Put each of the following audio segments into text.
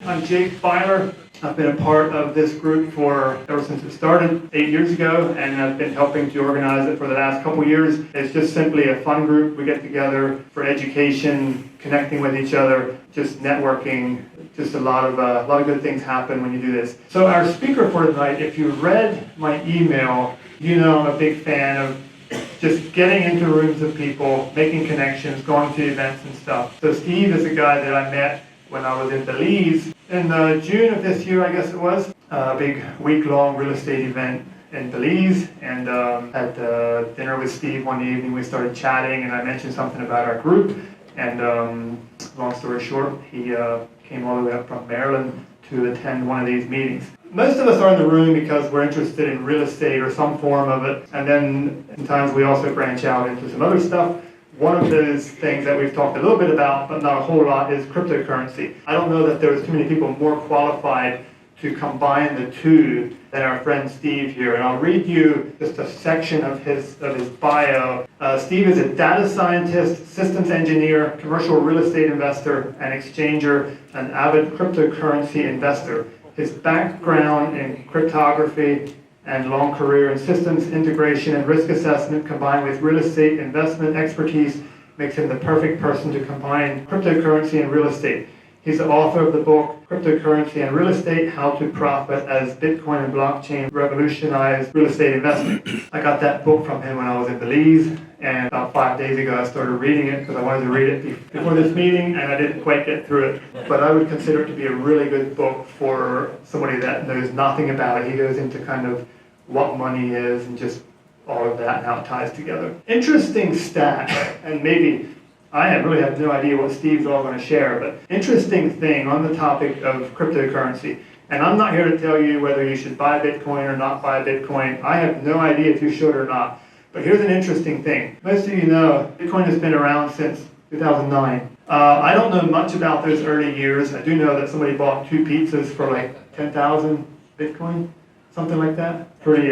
I'm Jake Filer. I've been a part of this group ever since it started 8 years ago, and I've been helping to organize it for the last couple years. It's just simply a fun group. We get together for education, connecting with each other, just networking. Just a lot of good things happen when you do this. So our speaker for tonight, if you read my email, you know I'm a big fan of just getting into rooms of people, making connections, going to events and stuff. So Steve is a guy that I met when I was in Belize in June of this year, I guess it was. A big week-long real estate event in Belize, and had dinner with Steve one evening. We started chatting, and I mentioned something about our group, and long story short, he came all the way up from Maryland to attend one of these meetings. Most of us are in the room because we're interested in real estate or some form of it, and then sometimes we also branch out into some other stuff. One of those things that we've talked a little bit about, but not a whole lot, is cryptocurrency. I don't know that there's too many people more qualified to combine the two than our friend Steve here. And I'll read you just a section of his bio. Steve is a data scientist, systems engineer, commercial real estate investor, and exchanger, an avid cryptocurrency investor. His background in cryptography and long career in systems integration and risk assessment combined with real estate investment expertise makes him the perfect person to combine cryptocurrency and real estate. He's the author of the book, Cryptocurrency and Real Estate, How to Profit as Bitcoin and Blockchain Revolutionize Real Estate Investment. I got that book from him when I was in Belize, and about 5 days ago I started reading it because I wanted to read it before this meeting, and I didn't quite get through it. But I would consider it to be a really good book for somebody that knows nothing about it. He goes into kind of what money is and just all of that and how it ties together. Interesting stat, and maybe I really have no idea what Steve's all going to share, but interesting thing on the topic of cryptocurrency. And I'm not here to tell you whether you should buy Bitcoin or not buy Bitcoin. I have no idea if you should or not. But here's an interesting thing. Most of you know Bitcoin has been around since 2009. I don't know much about those early years. I do know that somebody bought 2 pizzas for like 10,000 Bitcoin. Something like that. Pretty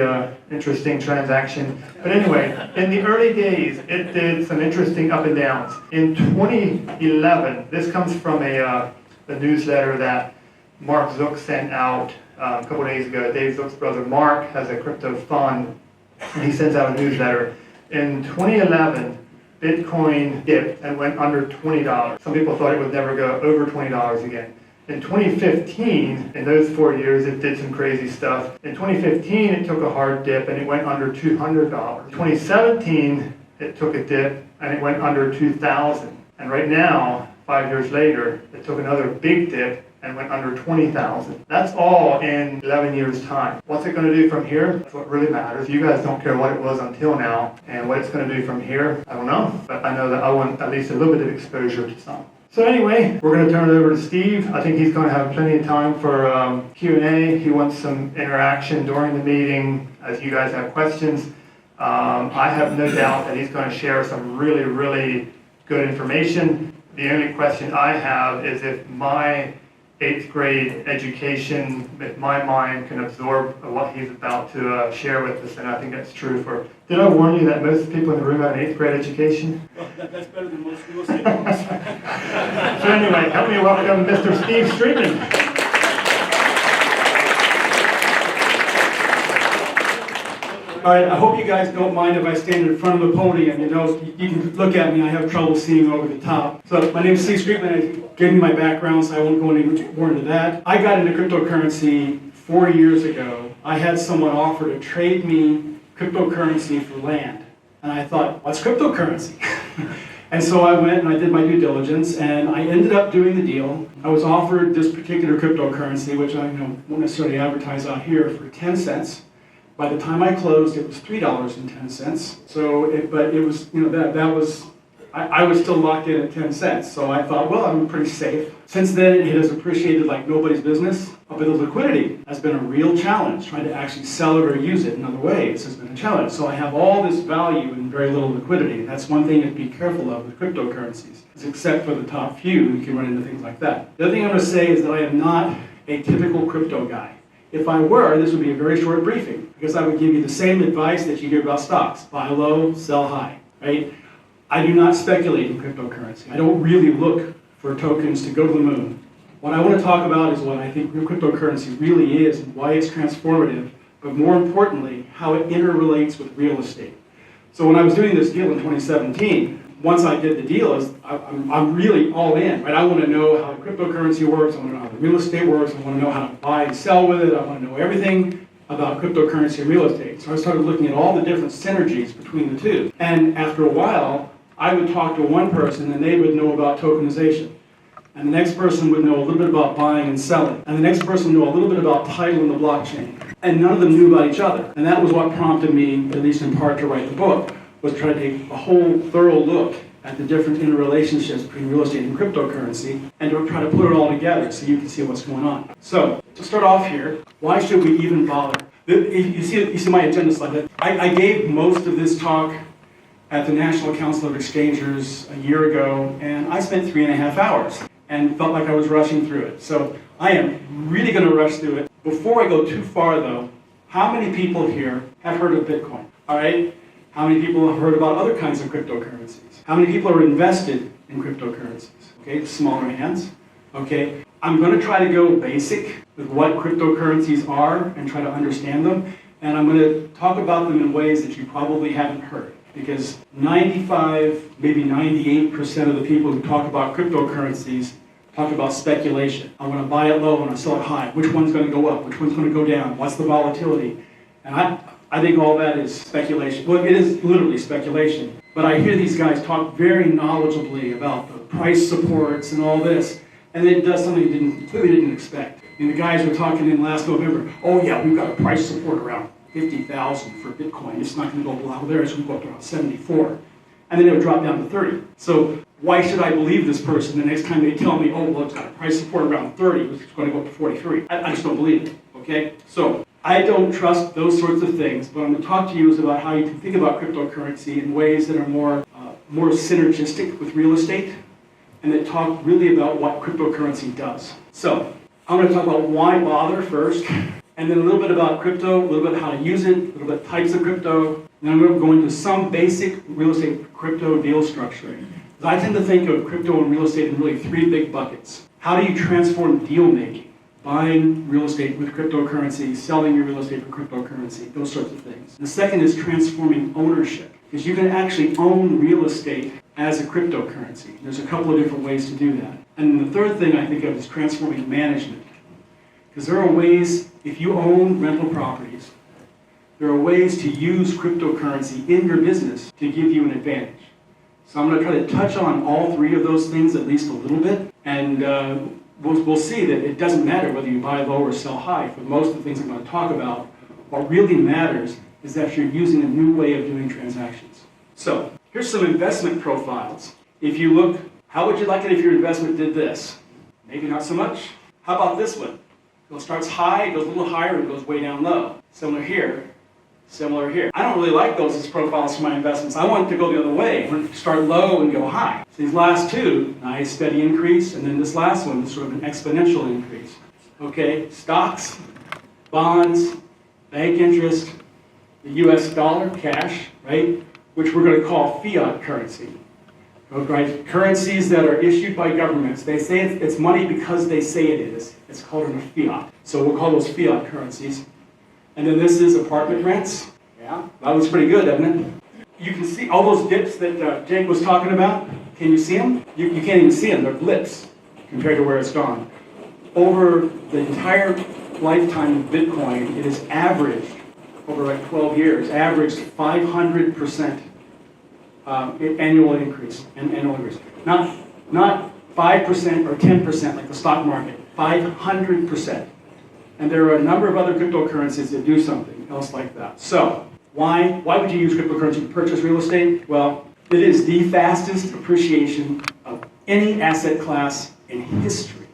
interesting transaction. But anyway, in the early days, it did some interesting up and downs. In 2011, this comes from a newsletter that Mark Zook sent out a couple days ago. Dave Zook's brother Mark has a crypto fund, and he sends out a newsletter. In 2011, Bitcoin dipped and went under $20. Some people thought it would never go over $20 again. In 2015, in those 4 years, it did some crazy stuff. In 2015, it took a hard dip and it went under $200. In 2017, it took a dip and it went under $2,000. And right now, 5 years later, it took another big dip and went under $20,000. That's all in 11 years' time. What's it going to do from here? That's what really matters. You guys don't care what it was until now, and what it's going to do from here, I don't know. But I know that I want at least a little bit of exposure to some. So anyway, we're going to turn it over to Steve. I think he's going to have plenty of time for Q&A. He wants some interaction during the meeting as you guys have questions. I have no doubt that he's going to share some really, really good information. The only question I have is if my 8th grade education, if my mind can absorb what he's about to share with us, and I think that's true for... Did I warn you that most people in the room have an 8th grade education? Well, that's better than most real estate. So anyway, help me welcome Mr. Steve Streetman. All right, I hope you guys don't mind if I stand in front of the podium. You know, you can look at me, I have trouble seeing over the top. So my name is Steve Streetman. I gave you my background, so I won't go any more into that. I got into cryptocurrency 4 years ago. I had someone offer to trade me cryptocurrency for land. And I thought, what's cryptocurrency? And so I went and I did my due diligence, and I ended up doing the deal. I was offered this particular cryptocurrency, which I won't necessarily advertise out here, for 10 cents. By the time I closed, it was $3.10. So, but it was, that was, I was still locked in at 10 cents. So I thought, well, I'm pretty safe. Since then, it has appreciated like nobody's business. But the liquidity has been a real challenge. Trying to actually sell it or use it in other ways has been a challenge. So I have all this value and very little liquidity. And that's one thing to be careful of with cryptocurrencies. Except for the top few, you can run into things like that. The other thing I'm going to say is that I am not a typical crypto guy. If I were, this would be a very short briefing, because I would give you the same advice that you give about stocks. Buy low, sell high, right? I do not speculate in cryptocurrency. I don't really look for tokens to go to the moon. What I want to talk about is what I think cryptocurrency really is and why it's transformative, but more importantly, how it interrelates with real estate. So when I was doing this deal in 2017, once I did the deal, I'm really all in, right? I want to know how cryptocurrency works, I want to know how the real estate works, I want to know how to buy and sell with it, I want to know everything about cryptocurrency and real estate. So I started looking at all the different synergies between the two. And after a while, I would talk to one person and they would know about tokenization. And the next person would know a little bit about buying and selling. And the next person would know a little bit about title in the blockchain. And none of them knew about each other. And that was what prompted me, at least in part, to write the book, was try to take a whole thorough look at the different interrelationships between real estate and cryptocurrency and to try to put it all together so you can see what's going on. So, to start off here, why should we even bother? You see my agenda slide. I gave most of this talk at the National Council of Exchangers a year ago, and I spent 3.5 hours and felt like I was rushing through it. So I am really going to rush through it. Before I go too far though, how many people here have heard of Bitcoin? All right? How many people have heard about other kinds of cryptocurrencies? How many people are invested in cryptocurrencies? Okay, smaller hands. Okay, I'm going to try to go basic with what cryptocurrencies are and try to understand them. And I'm going to talk about them in ways that you probably haven't heard. Because 95, maybe 98% of the people who talk about cryptocurrencies talk about speculation. I want to buy it low and I sell it high. Which one's going to go up? Which one's going to go down? What's the volatility? And I think all that is speculation. Well, it is literally speculation. But I hear these guys talk very knowledgeably about the price supports and all this. And it does something you clearly didn't expect. And the guys were talking in last November, oh yeah, we've got a price support around 50,000 for Bitcoin. It's not going to go below there. It's going to go up to around 74. And then it would drop down to 30. So why should I believe this person the next time they tell me, oh, well, it's got a price support around 30, it's going to go up to 43. I just don't believe it, okay? So I don't trust those sorts of things, but I'm going to talk to you is about how you can think about cryptocurrency in ways that are more synergistic with real estate, and that talk really about what cryptocurrency does. So I'm going to talk about why bother first, and then a little bit about crypto, a little bit how to use it, a little bit types of crypto, and then I'm going to go into some basic real estate crypto deal structuring. I tend to think of crypto and real estate in really 3 big buckets. How do you transform deal making? Buying real estate with cryptocurrency, selling your real estate for cryptocurrency, those sorts of things. The second is transforming ownership, because you can actually own real estate as a cryptocurrency. There's a couple of different ways to do that. And the third thing I think of is transforming management. Because there are ways, if you own rental properties, there are ways to use cryptocurrency in your business to give you an advantage. So I'm going to try to touch on all 3 of those things at least a little bit, and we'll see that it doesn't matter whether you buy low or sell high. For most of the things I'm going to talk about, what really matters is that you're using a new way of doing transactions. So here's some investment profiles. If you look, how would you like it if your investment did this? Maybe not so much. How about this one? It starts high, it goes a little higher, and it goes way down low. Similar here. Similar here. I don't really like those as profiles for my investments. I want it to go the other way. I want it to start low and go high. So these last 2, nice steady increase, and then this last one is sort of an exponential increase. Okay, stocks, bonds, bank interest, the US dollar, cash, right? Which we're going to call fiat currency. Right? Currencies that are issued by governments. They say it's money because they say it is. It's called a fiat. So we'll call those fiat currencies. And then this is apartment rents. Yeah, that looks pretty good, doesn't it? You can see all those dips that Jake was talking about. Can you see them? You can't even see them. They're blips compared to where it's gone. Over the entire lifetime of Bitcoin, it has averaged, over like 12 years, averaged 500% annual increase. Not 5% or 10% like the stock market. 500%. And there are a number of other cryptocurrencies that do something else like that. So, why would you use cryptocurrency to purchase real estate? Well, it is the fastest appreciation of any asset class in history,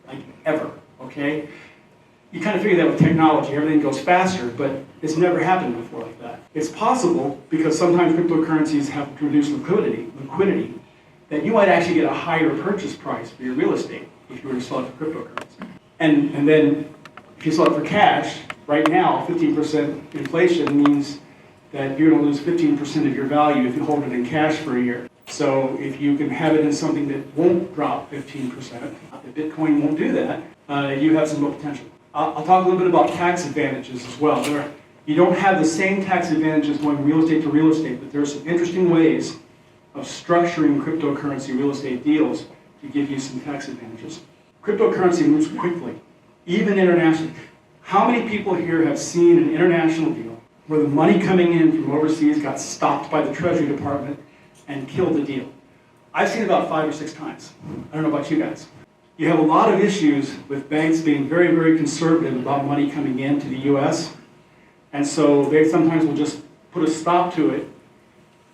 like ever, okay? You kind of figure that with technology, everything goes faster, but it's never happened before like that. It's possible because sometimes cryptocurrencies have produced liquidity, that you might actually get a higher purchase price for your real estate if you were to sell it for cryptocurrency. And then if you sell it for cash, right now, 15% inflation means that you're going to lose 15% of your value if you hold it in cash for a year. So if you can have it in something that won't drop 15%, if Bitcoin won't do that, you have some real potential. I'll talk a little bit about tax advantages as well. You don't have the same tax advantages going real estate to real estate, but there are some interesting ways of structuring cryptocurrency real estate deals to give you some tax advantages. Cryptocurrency moves quickly, even internationally. How many people here have seen an international deal where the money coming in from overseas got stopped by the Treasury Department and killed the deal? I've seen it about 5 or 6 times. I don't know about you guys. You have a lot of issues with banks being very, very conservative about money coming into the US. And so they sometimes will just put a stop to it,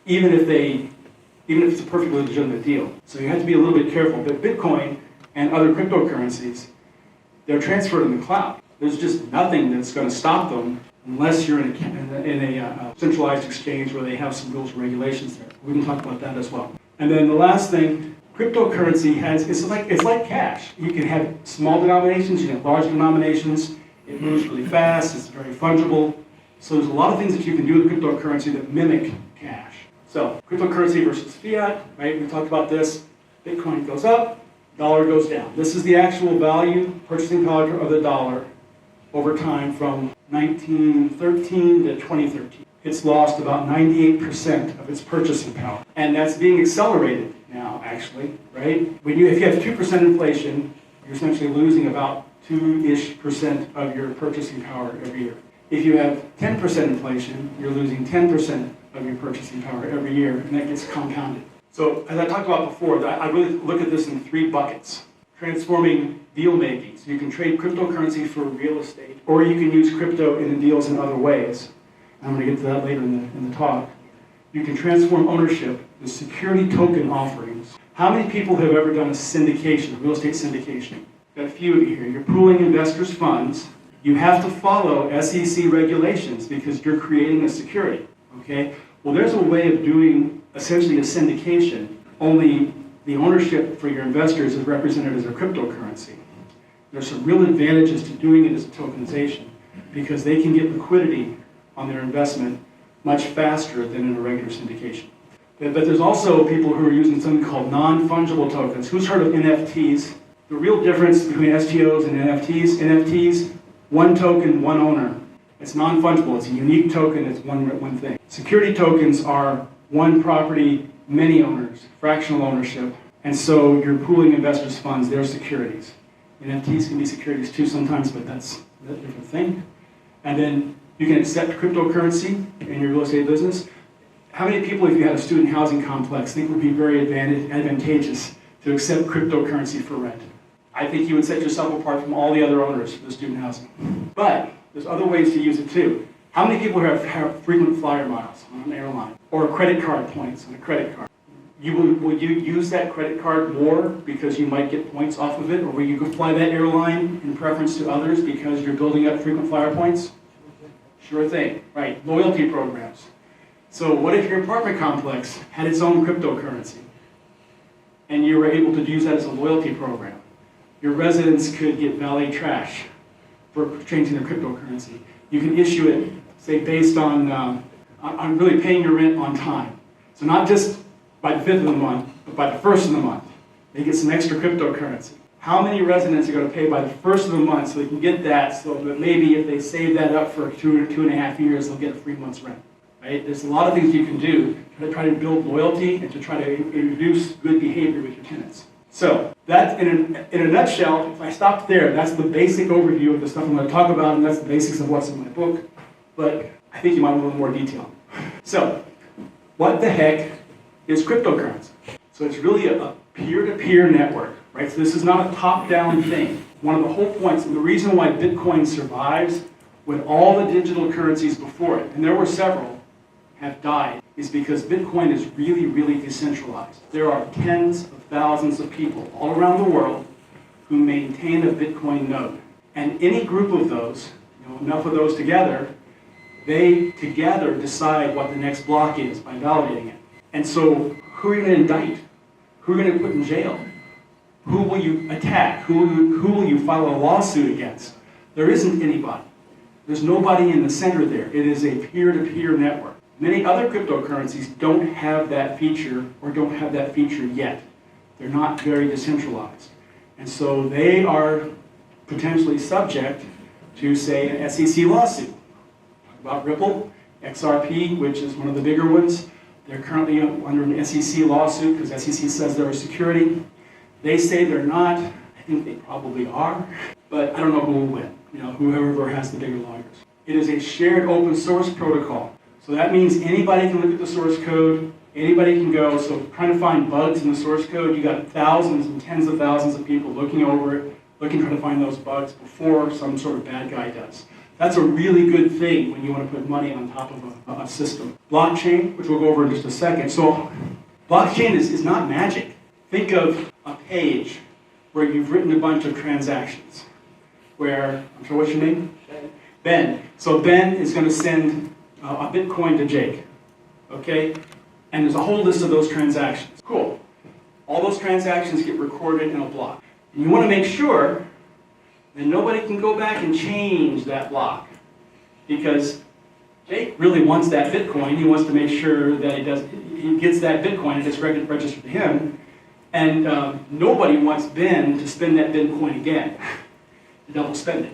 even if it's a perfectly legitimate deal. So you have to be a little bit careful. But Bitcoin and other cryptocurrencies, they're transferred in the cloud. There's just nothing that's going to stop them unless you're in a centralized exchange where they have some rules and regulations there. We can talk about that as well. And then the last thing, cryptocurrency it's like cash. You can have small denominations, you can have large denominations. It moves really fast, it's very fungible. So there's a lot of things that you can do with cryptocurrency that mimic cash. So cryptocurrency versus fiat, right? We talked about this. Bitcoin goes up, dollar goes down. This is the actual value, purchasing power of the dollar over time from 1913 to 2013. It's lost about 98% of its purchasing power. And that's being accelerated now, actually, right? If you have 2% inflation, you're essentially losing about 2-ish% of your purchasing power every year. If you have 10% inflation, you're losing 10% of your purchasing power every year, and that gets compounded. So, as I talked about before, I really look at this in 3 buckets. Transforming deal making. So you can trade cryptocurrency for real estate, or you can use crypto in the deals in other ways. I'm going to get to that later in the talk. You can transform ownership with security token offerings. How many people have ever done a syndication, real estate syndication? Got a few of you here. You're pooling investors' funds. You have to follow SEC regulations because you're creating a security. Okay? Well, there's a way of doing essentially a syndication, only the ownership for your investors is represented as a cryptocurrency. There's some real advantages to doing it as a tokenization because they can get liquidity on their investment much faster than in a regular syndication. But there's also people who are using something called non-fungible tokens. Who's heard of NFTs? The real difference between STOs and NFTs, one token, one owner. It's non-fungible. It's a unique token. It's one thing. Security tokens are one property, many owners, fractional ownership. And so you're pooling investors' funds, they're securities. NFTs can be securities too sometimes, but that's a different thing. And then you can accept cryptocurrency in your real estate business. How many people, if you had a student housing complex, think it would be very advantageous to accept cryptocurrency for rent? I think you would set yourself apart from all the other owners of the student housing. But there's other ways to use it too. How many people have frequent flyer miles on an airline? Or credit card points on a credit card? Will you use that credit card more because you might get points off of it? Or will you fly that airline in preference to others because you're building up frequent flyer points? Sure thing, right? Loyalty programs. So what if your apartment complex had its own cryptocurrency and you were able to use that as a loyalty program? Your residents could get valet trash for changing their cryptocurrency. You can issue it, say, based on really paying your rent on time. So not just by the 5th of the month, but by the 1st of the month. They get some extra cryptocurrency. How many residents are going to pay by the 1st of the month so they can get that, so that maybe if they save that up for 2.5 years, they'll get a free month's rent? Right? There's a lot of things you can do to try to build loyalty and to try to introduce good behavior with your tenants. So that, in a nutshell, if I stopped there, that's the basic overview of the stuff I'm going to talk about, and that's the basics of what's in my book. But I think you might want a little more detail. So, what the heck is cryptocurrency? So it's really a peer-to-peer network, right? So this is not a top-down thing. One of the whole points, and the reason why Bitcoin survives when all the digital currencies before it, and there were several, have died, is because Bitcoin is really, really decentralized. There are tens of thousands of people all around the world who maintain a Bitcoin node. And any group of those, enough of those together, they together decide what the next block is by validating it. And so, who are you going to indict? Who are you going to put in jail? Who will you attack? Who will you file a lawsuit against? There isn't anybody. There's nobody in the center there. It is a peer-to-peer network. Many other cryptocurrencies don't have that feature or don't have that feature yet. They're not very decentralized. And so they are potentially subject to, say, an SEC lawsuit. Talk about Ripple, XRP, which is one of the bigger ones. They're currently under an SEC lawsuit because SEC says they're a security. They say they're not. I think they probably are. But I don't know who will win. Whoever has the bigger lawyers. It is a shared open source protocol. So that means anybody can look at the source code, anybody can go. So trying to find bugs in the source code, you got thousands and tens of thousands of people looking over it, trying to find those bugs before some sort of bad guy does. That's a really good thing when you want to put money on top of a system. Blockchain, which we'll go over in just a second. So blockchain is not magic. Think of a page where you've written a bunch of transactions. Where, I'm sure, what's your name? Ben. So Ben is going to send a Bitcoin to Jake, okay? And there's a whole list of those transactions. Cool. All those transactions get recorded in a block. And you want to make sure that nobody can go back and change that block, because Jake really wants that Bitcoin. He wants to make sure that he gets that Bitcoin and it's registered to him. And nobody wants Ben to spend that Bitcoin again, to double spend it.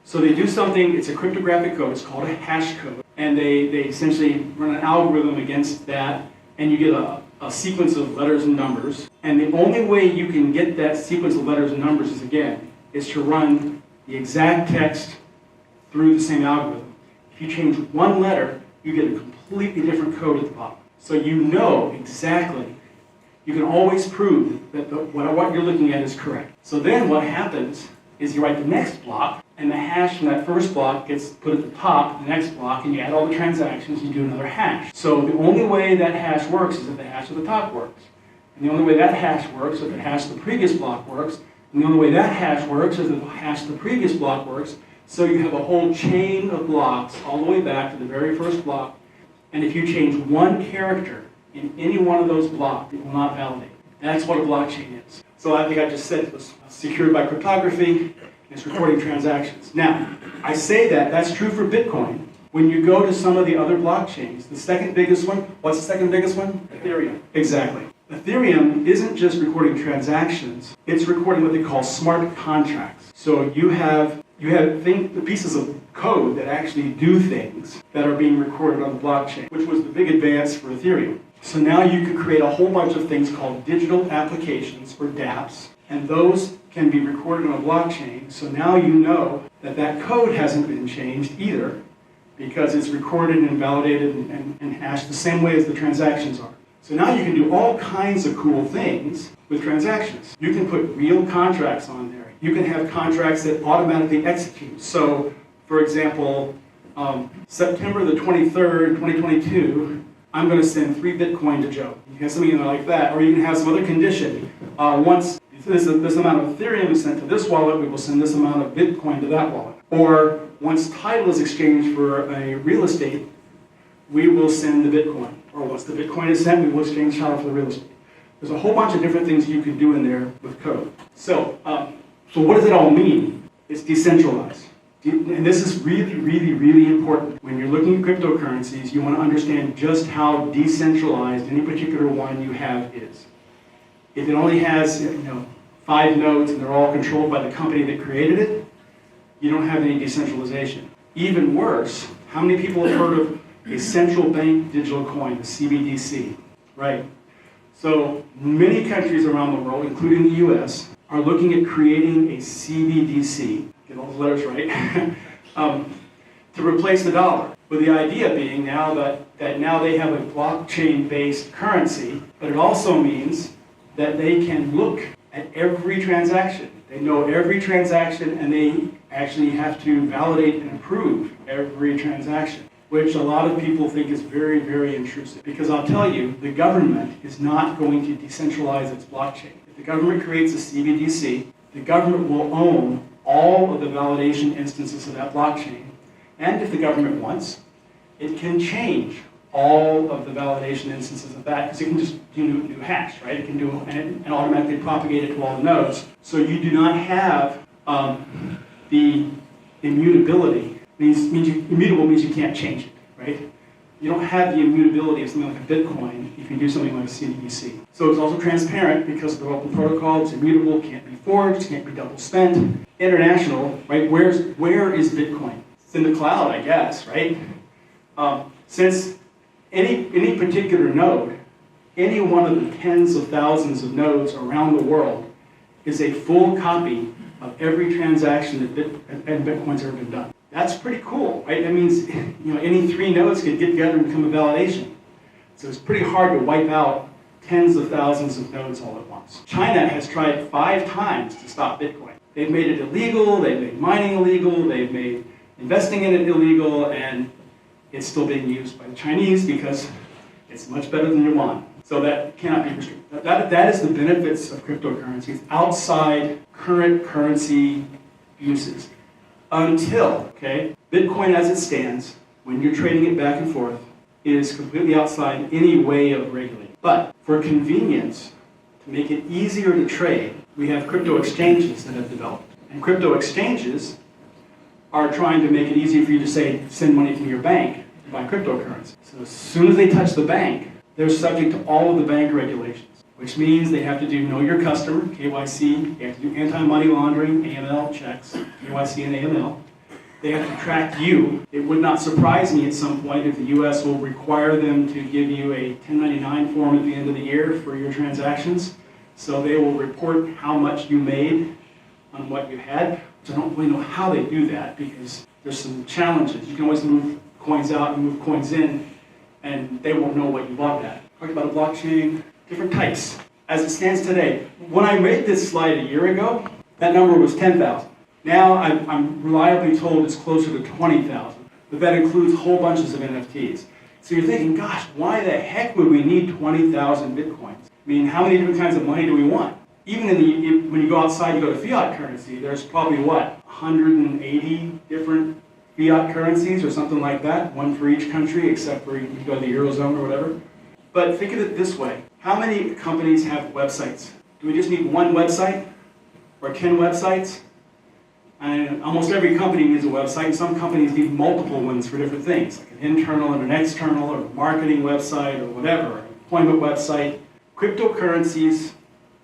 So they do something, it's a cryptographic code, it's called a hash code. And they essentially run an algorithm against that, and you get a sequence of letters and numbers. And the only way you can get that sequence of letters and numbers is to run the exact text through the same algorithm. If you change one letter, you get a completely different code at the bottom. So you know exactly, you can always prove that what you're looking at is correct. So then what happens is you write the next block, and the hash from that first block gets put at the top of the next block, and you add all the transactions, and you do another hash. So the only way that hash works is if the hash at the top works. And the only way that hash works is if the hash of the previous block works. And the only way that hash works is if the hash of the previous block works. So you have a whole chain of blocks all the way back to the very first block. And if you change one character in any one of those blocks, it will not validate. That's what a blockchain is. So I think I just said it was secured by cryptography. It's recording transactions. Now, I say that's true for Bitcoin. When you go to some of the other blockchains, the second biggest one, what's the second biggest one? Ethereum. Exactly. Ethereum isn't just recording transactions, it's recording what they call smart contracts. So you have the pieces of code that actually do things that are being recorded on the blockchain, which was the big advance for Ethereum. So now you can create a whole bunch of things called digital applications, or dApps, and those can be recorded on a blockchain. So now you know that code hasn't been changed either, because it's recorded and validated and hashed the same way as the transactions are. So now you can do all kinds of cool things with transactions. You can put real contracts on there. You can have contracts that automatically execute. So, for example, September the 23rd, 2022, I'm going to send 3 Bitcoin to Joe. You can have something in there like that, or you can have some other condition. Once this amount of Ethereum is sent to this wallet, we will send this amount of Bitcoin to that wallet. Or once title is exchanged for a real estate, we will send the Bitcoin. Or once the Bitcoin is sent, we will exchange title for the real estate. There's a whole bunch of different things you can do in there with code. So what does it all mean? It's decentralized. And this is really, really, really important. When you're looking at cryptocurrencies, you want to understand just how decentralized any particular one you have is. If it only has 5 nodes and they're all controlled by the company that created it, you don't have any decentralization. Even worse, how many people have heard of a central bank digital coin, the CBDC? Right. So many countries around the world, including the US, are looking at creating a CBDC, get all the letters right, to replace the dollar. With the idea being now that now they have a blockchain-based currency, but it also means that they can look at every transaction. They know every transaction, and they actually have to validate and approve every transaction, which a lot of people think is very, very intrusive. Because I'll tell you, the government is not going to decentralize its blockchain. If the government creates a CBDC, the government will own all of the validation instances of that blockchain. And if the government wants, it can change all of the validation instances of that, because it can just do new hash, right? It can do and automatically propagate it to all the nodes. So you do not have the immutability. Immutable means you can't change it, right? You don't have the immutability of something like a Bitcoin if you do something like a CBDC. So it's also transparent because of the open protocol. It's immutable, can't be forged, can't be double spent. International, right? Where is Bitcoin? It's in the cloud, I guess, right? Since any particular node, any one of the tens of thousands of nodes around the world is a full copy of every transaction that Bitcoin's ever been done. That's pretty cool, right? That means any 3 nodes could get together and become a validation. So it's pretty hard to wipe out tens of thousands of nodes all at once. China has tried 5 times to stop Bitcoin. They've made it illegal, they've made mining illegal, they've made investing in it illegal, and it's still being used by the Chinese because it's much better than yuan. So that cannot be restricted. That is the benefits of cryptocurrencies outside current currency uses. Until, Bitcoin as it stands, when you're trading it back and forth, is completely outside any way of regulating. But for convenience, to make it easier to trade, we have crypto exchanges that have developed. And crypto exchanges are trying to make it easier for you to send money from your bank to buy cryptocurrency. So as soon as they touch the bank, they're subject to all of the bank regulations, which means they have to do know your customer, KYC, they have to do anti-money laundering, AML checks, KYC and AML. They have to track you. It would not surprise me at some point if the US will require them to give you a 1099 form at the end of the year for your transactions. So they will report how much you made on what you had. So I don't really know how they do that because there's some challenges. You can always move coins out and move coins in, and they won't know what you bought at. Talking about a blockchain, different types. As it stands today, when I made this slide a year ago, that number was 10,000. Now I'm reliably told it's closer to 20,000, but that includes whole bunches of NFTs. So you're thinking, gosh, why the heck would we need 20,000 Bitcoins? I mean, how many different kinds of money do we want? Even when you go outside, you go to fiat currency, there's probably, 180 different fiat currencies or something like that, one for each country, except for you go to the Eurozone or whatever. But think of it this way. How many companies have websites? Do we just need one website or 10 websites? And almost every company needs a website. Some companies need multiple ones for different things, like an internal and an external or a marketing website or whatever, an employment website. Cryptocurrencies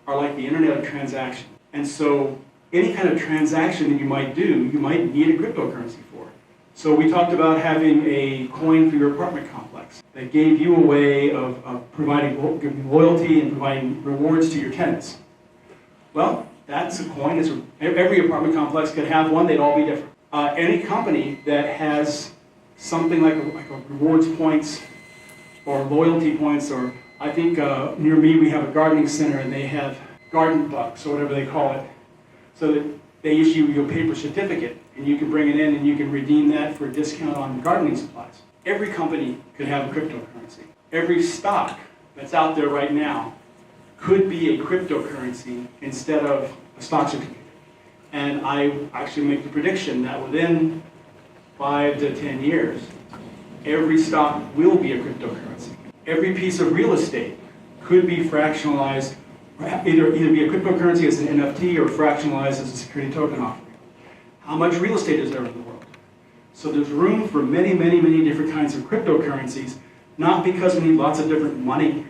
are like the internet of transaction. And so any kind of transaction that you might do, you might need a cryptocurrency for. So we talked about having a coin for your apartment complex that gave you a way of giving loyalty and providing rewards to your tenants. Well, that's a coin. Every apartment complex could have one. They'd all be different. Any company that has something like a rewards points or loyalty points, or I think near me we have a gardening center and they have garden bucks or whatever they call it. So that they issue you a paper certificate and you can bring it in and you can redeem that for a discount on gardening supplies. Every company could have a cryptocurrency. Every stock that's out there right now could be a cryptocurrency instead of a stock certificate. And I actually make the prediction that within 5 to 10 years, every stock will be a cryptocurrency. Every piece of real estate could be fractionalized, either be a cryptocurrency as an NFT or fractionalized as a security token offering. How much real estate is there in the world? So there's room for many, many, many different kinds of cryptocurrencies, not because we need lots of different money,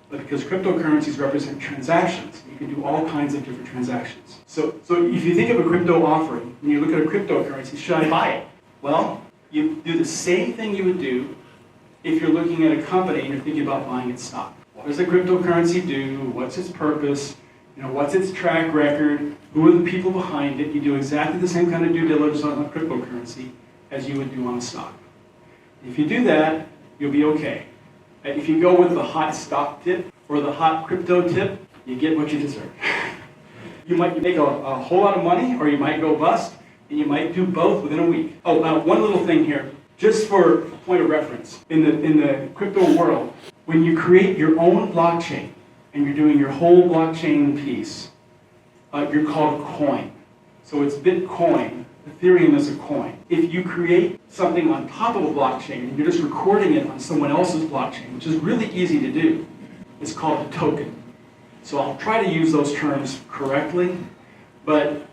but because cryptocurrencies represent transactions. You can do all kinds of different transactions. So if you think of a crypto offering, when you look at a cryptocurrency, should I buy it? Well, you do the same thing you would do if you're looking at a company and you're thinking about buying its stock. What does a cryptocurrency do? What's its purpose? What's its track record? Who are the people behind it? You do exactly the same kind of due diligence on a cryptocurrency as you would do on a stock. If you do that, you'll be okay. If you go with the hot stock tip or the hot crypto tip, you get what you deserve. You might make a whole lot of money, or you might go bust, and you might do both within a week. Oh, one little thing here, just for a point of reference. In the crypto world, when you create your own blockchain, and you're doing your whole blockchain piece, you're called a coin. So it's Bitcoin. Ethereum is a coin. If you create something on top of a blockchain and you're just recording it on someone else's blockchain, which is really easy to do, it's called a token. So I'll try to use those terms correctly, but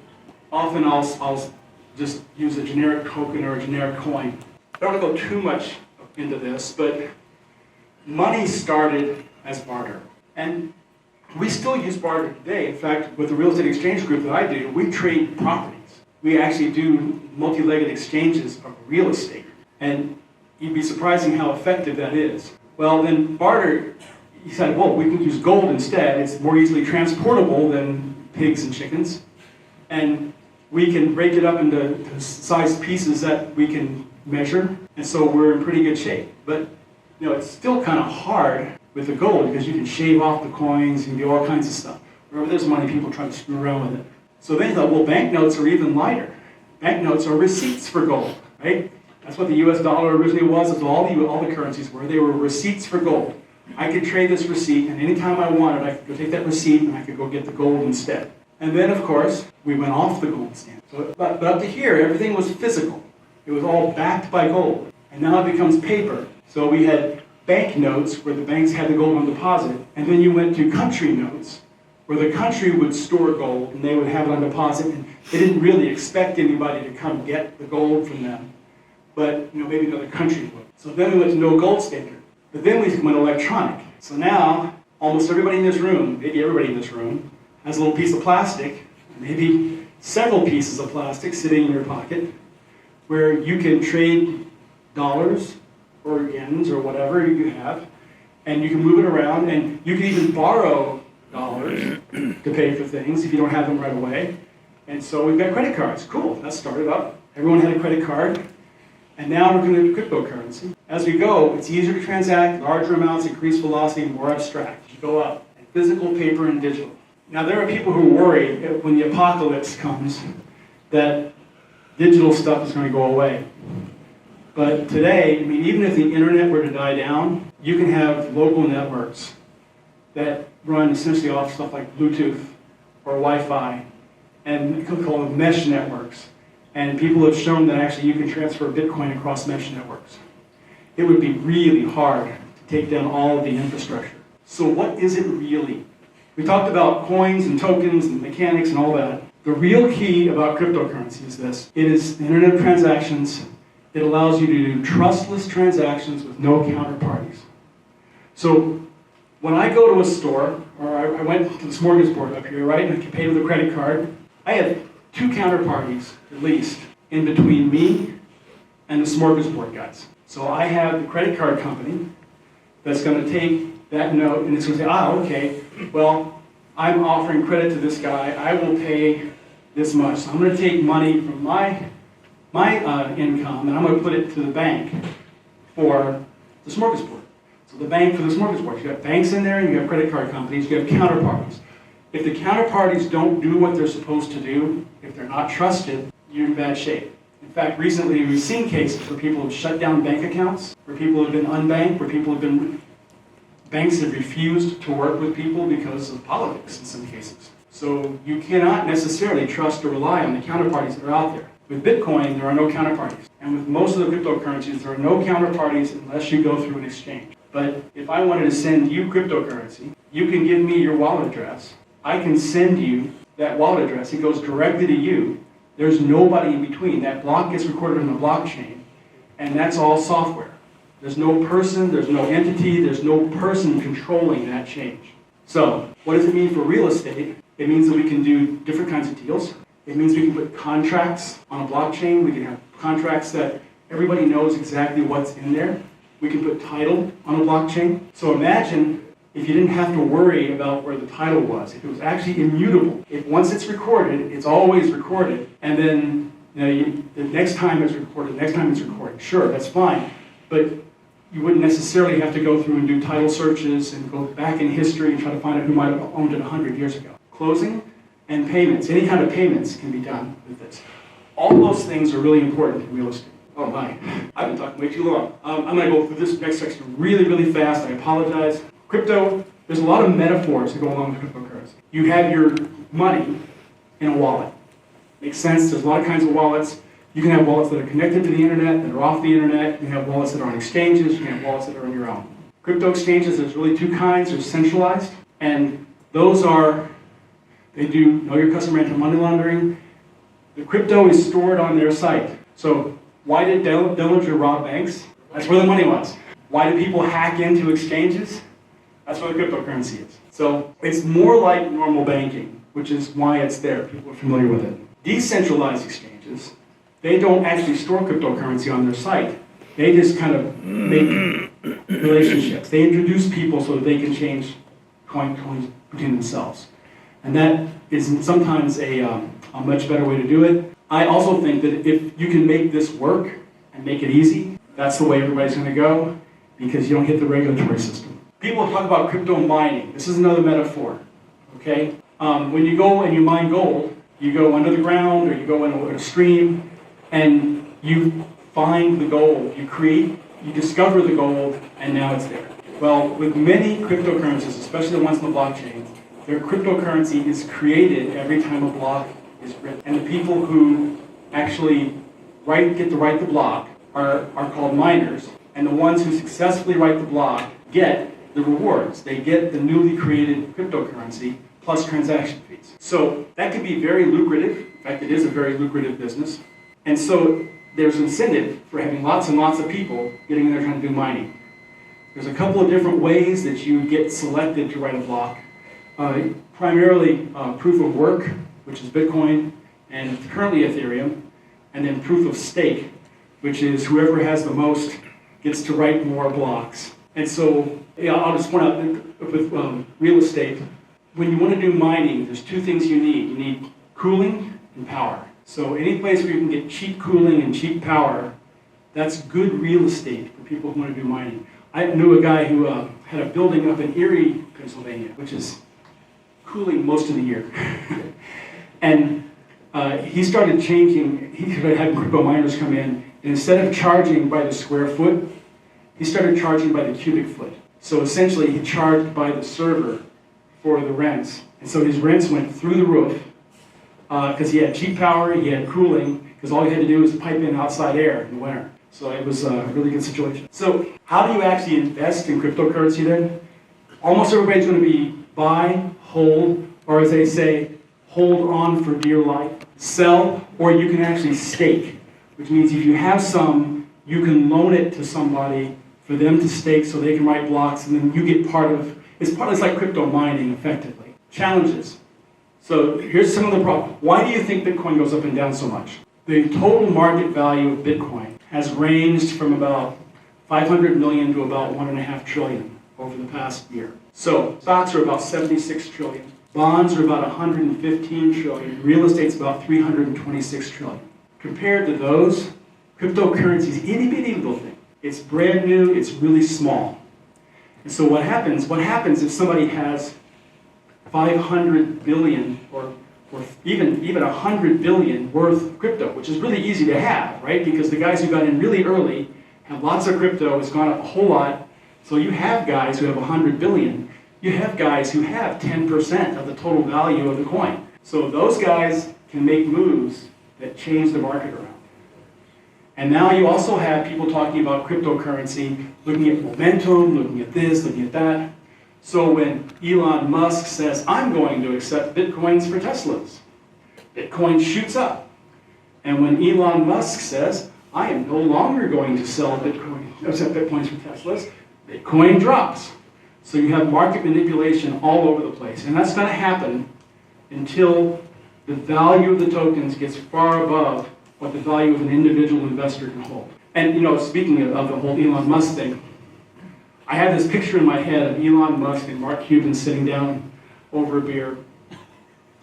often I'll just use a generic token or a generic coin. I don't want to go into this, but money started as barter. And we still use barter today. In fact, with the real estate exchange group that I do, we trade properties. We actually do multi-legged exchanges of real estate. And you'd be surprising how effective that is. Well, then barter, he said, well, we can use gold instead. It's more easily transportable than pigs and chickens. And we can break it up into sized pieces that we can measure. And so we're in pretty good shape. But it's still kind of hard with the gold because you can shave off the coins, you can do all kinds of stuff. Wherever there's money, people try to screw around with it. So then he thought, well, banknotes are even lighter. Banknotes are receipts for gold, right? That's what the US dollar originally was. That's all the currencies were. They were receipts for gold. I could trade this receipt, and anytime I wanted, I could go take that receipt and I could go get the gold instead. And then, of course, we went off the gold standard. So, but up to here, everything was physical. It was all backed by gold. And now it becomes paper. So we had bank notes where the banks had the gold on deposit, and then you went to country notes where the country would store gold and they would have it on deposit, and they didn't really expect anybody to come get the gold from them, but maybe another country would. So then we went to no gold standard, but then we went electronic. So now almost everybody in this room, maybe everybody in this room, has a little piece of plastic, maybe several pieces of plastic sitting in your pocket, where you can trade dollars or yens or whatever you have, and you can move it around, and you can even borrow dollars to pay for things if you don't have them right away. And so we've got credit cards. Cool, that started up. Everyone had a credit card, and now we're going to do cryptocurrency. As we go, it's easier to transact, larger amounts, increased velocity, more abstract. You go up, and physical, paper, and digital. Now there are people who worry when the apocalypse comes that digital stuff is going to go away. But today, even if the internet were to die down, you can have local networks that run essentially off stuff like Bluetooth or Wi-Fi, and you can call them mesh networks. And people have shown that actually you can transfer Bitcoin across mesh networks. It would be really hard to take down all of the infrastructure. So what is it really? We talked about coins and tokens and mechanics and all that. The real key about cryptocurrency is this. It is the internet of transactions. It allows you to do trustless transactions with no counterparties. So when I go to a store, or I went to the smorgasbord up here, right, and I can pay with a credit card, I have two counterparties, at least, in between me and the smorgasbord guys. So I have the credit card company that's going to take that note, and it's going to say, okay, well, I'm offering credit to this guy, I will pay this much. So I'm going to take money from my income, and I'm going to put it to the bank for the smorgasbord. So the bank for the smorgasbord. You got banks in there, and you have credit card companies, you have counterparties. If the counterparties don't do what they're supposed to do, if they're not trusted, you're in bad shape. In fact, recently we've seen cases where people have shut down bank accounts, where people have been unbanked, where banks have refused to work with people because of politics in some cases. So you cannot necessarily trust or rely on the counterparties that are out there. With Bitcoin, there are no counterparties. And with most of the cryptocurrencies, there are no counterparties unless you go through an exchange. But if I wanted to send you cryptocurrency, you can give me your wallet address. I can send you that wallet address. It goes directly to you. There's nobody in between. That block gets recorded in the blockchain, and that's all software. There's no person, there's no entity, there's no person controlling that change. So, what does it mean for real estate? It means that we can do different kinds of deals. It means we can put contracts on a blockchain. We can have contracts that everybody knows exactly what's in there. We can put title on a blockchain. So imagine if you didn't have to worry about where the title was, if it was actually immutable. If once it's recorded, it's always recorded, and then the next time it's recorded, sure, that's fine. But you wouldn't necessarily have to go through and do title searches and go back in history and try to find out who might have owned it 100 years ago. Closing and payments, any kind of payments can be done with this. All those things are really important in real estate. Oh my, I've been talking way too long. I'm going to go through this next section really, really fast. I apologize. Crypto, there's a lot of metaphors that go along with cryptocurrency. You have your money in a wallet. Makes sense, there's a lot of kinds of wallets. You can have wallets that are connected to the internet, that are off the internet. You can have wallets that are on exchanges. You can have wallets that are on your own. Crypto exchanges, there's really two kinds. There's centralized, and those are, they do know your customer anti-money laundering. The crypto is stored on their site. So why did Dillinger rob banks? That's where the money was. Why do people hack into exchanges? That's where the cryptocurrency is. So it's more like normal banking, which is why it's there. People are familiar with it. Decentralized exchanges, they don't actually store cryptocurrency on their site. They just kind of make relationships. They introduce people so that they can change coins between themselves. And that is sometimes a much better way to do it. I also think that if you can make this work and make it easy, that's the way everybody's going to go, because you don't hit the regulatory system. People talk about crypto mining. This is another metaphor, okay? When you go and you mine gold, you go under the ground or you go into a stream and you find the gold. You discover the gold, and now it's there. Well, with many cryptocurrencies, especially the ones in the blockchain, their cryptocurrency is created every time a block is written. And the people who actually get to write the block are called miners. And the ones who successfully write the block get the rewards. They get the newly created cryptocurrency plus transaction fees. So that can be very lucrative. In fact, it is a very lucrative business. And so there's incentive for having lots and lots of people getting in there trying to do mining. There's a couple of different ways that you get selected to write a block. Primarily proof of work, which is Bitcoin, and currently Ethereum, and then proof of stake, which is whoever has the most gets to write more blocks. And so, I'll just point out with real estate, when you want to do mining, there's two things you need. You need cooling and power. So any place where you can get cheap cooling and cheap power, that's good real estate for people who want to do mining. I knew a guy who had a building up in Erie, Pennsylvania, which is cooling most of the year. And he started having crypto miners come in, and instead of charging by the square foot, he started charging by the cubic foot. So essentially, he charged by the server for the rents. And so his rents went through the roof because he had cheap power, he had cooling, because all he had to do was pipe in outside air in the winter. So it was a really good situation. So how do you actually invest in cryptocurrency then? Almost everybody's going to be buy, hold, or as they say, hold on for dear life. Sell, or you can actually stake, which means if you have some, you can loan it to somebody for them to stake so they can write blocks, and then you get it's like crypto mining effectively. Challenges. So here's some of the problems. Why do you think Bitcoin goes up and down so much? The total market value of Bitcoin has ranged from about 500 million to about 1.5 trillion over the past year. So stocks are about 76 trillion. Bonds are about 115 trillion. Real estate's about 326 trillion. Compared to those, cryptocurrency is itty bitty little thing. It's brand new, it's really small. And so what happens if somebody has 500 billion or even 100 billion worth of crypto, which is really easy to have, right? Because the guys who got in really early have lots of crypto, it's gone up a whole lot. So you have guys who have 100 billion. You have guys who have 10% of the total value of the coin. So those guys can make moves that change the market around. And now you also have people talking about cryptocurrency, looking at momentum, looking at this, looking at that. So when Elon Musk says, I'm going to accept Bitcoins for Teslas, Bitcoin shoots up. And when Elon Musk says, I am no longer going to accept Bitcoins for Teslas, Bitcoin drops. So you have market manipulation all over the place. And that's going to happen until the value of the tokens gets far above what the value of an individual investor can hold. And speaking of the whole Elon Musk thing, I had this picture in my head of Elon Musk and Mark Cuban sitting down over a beer,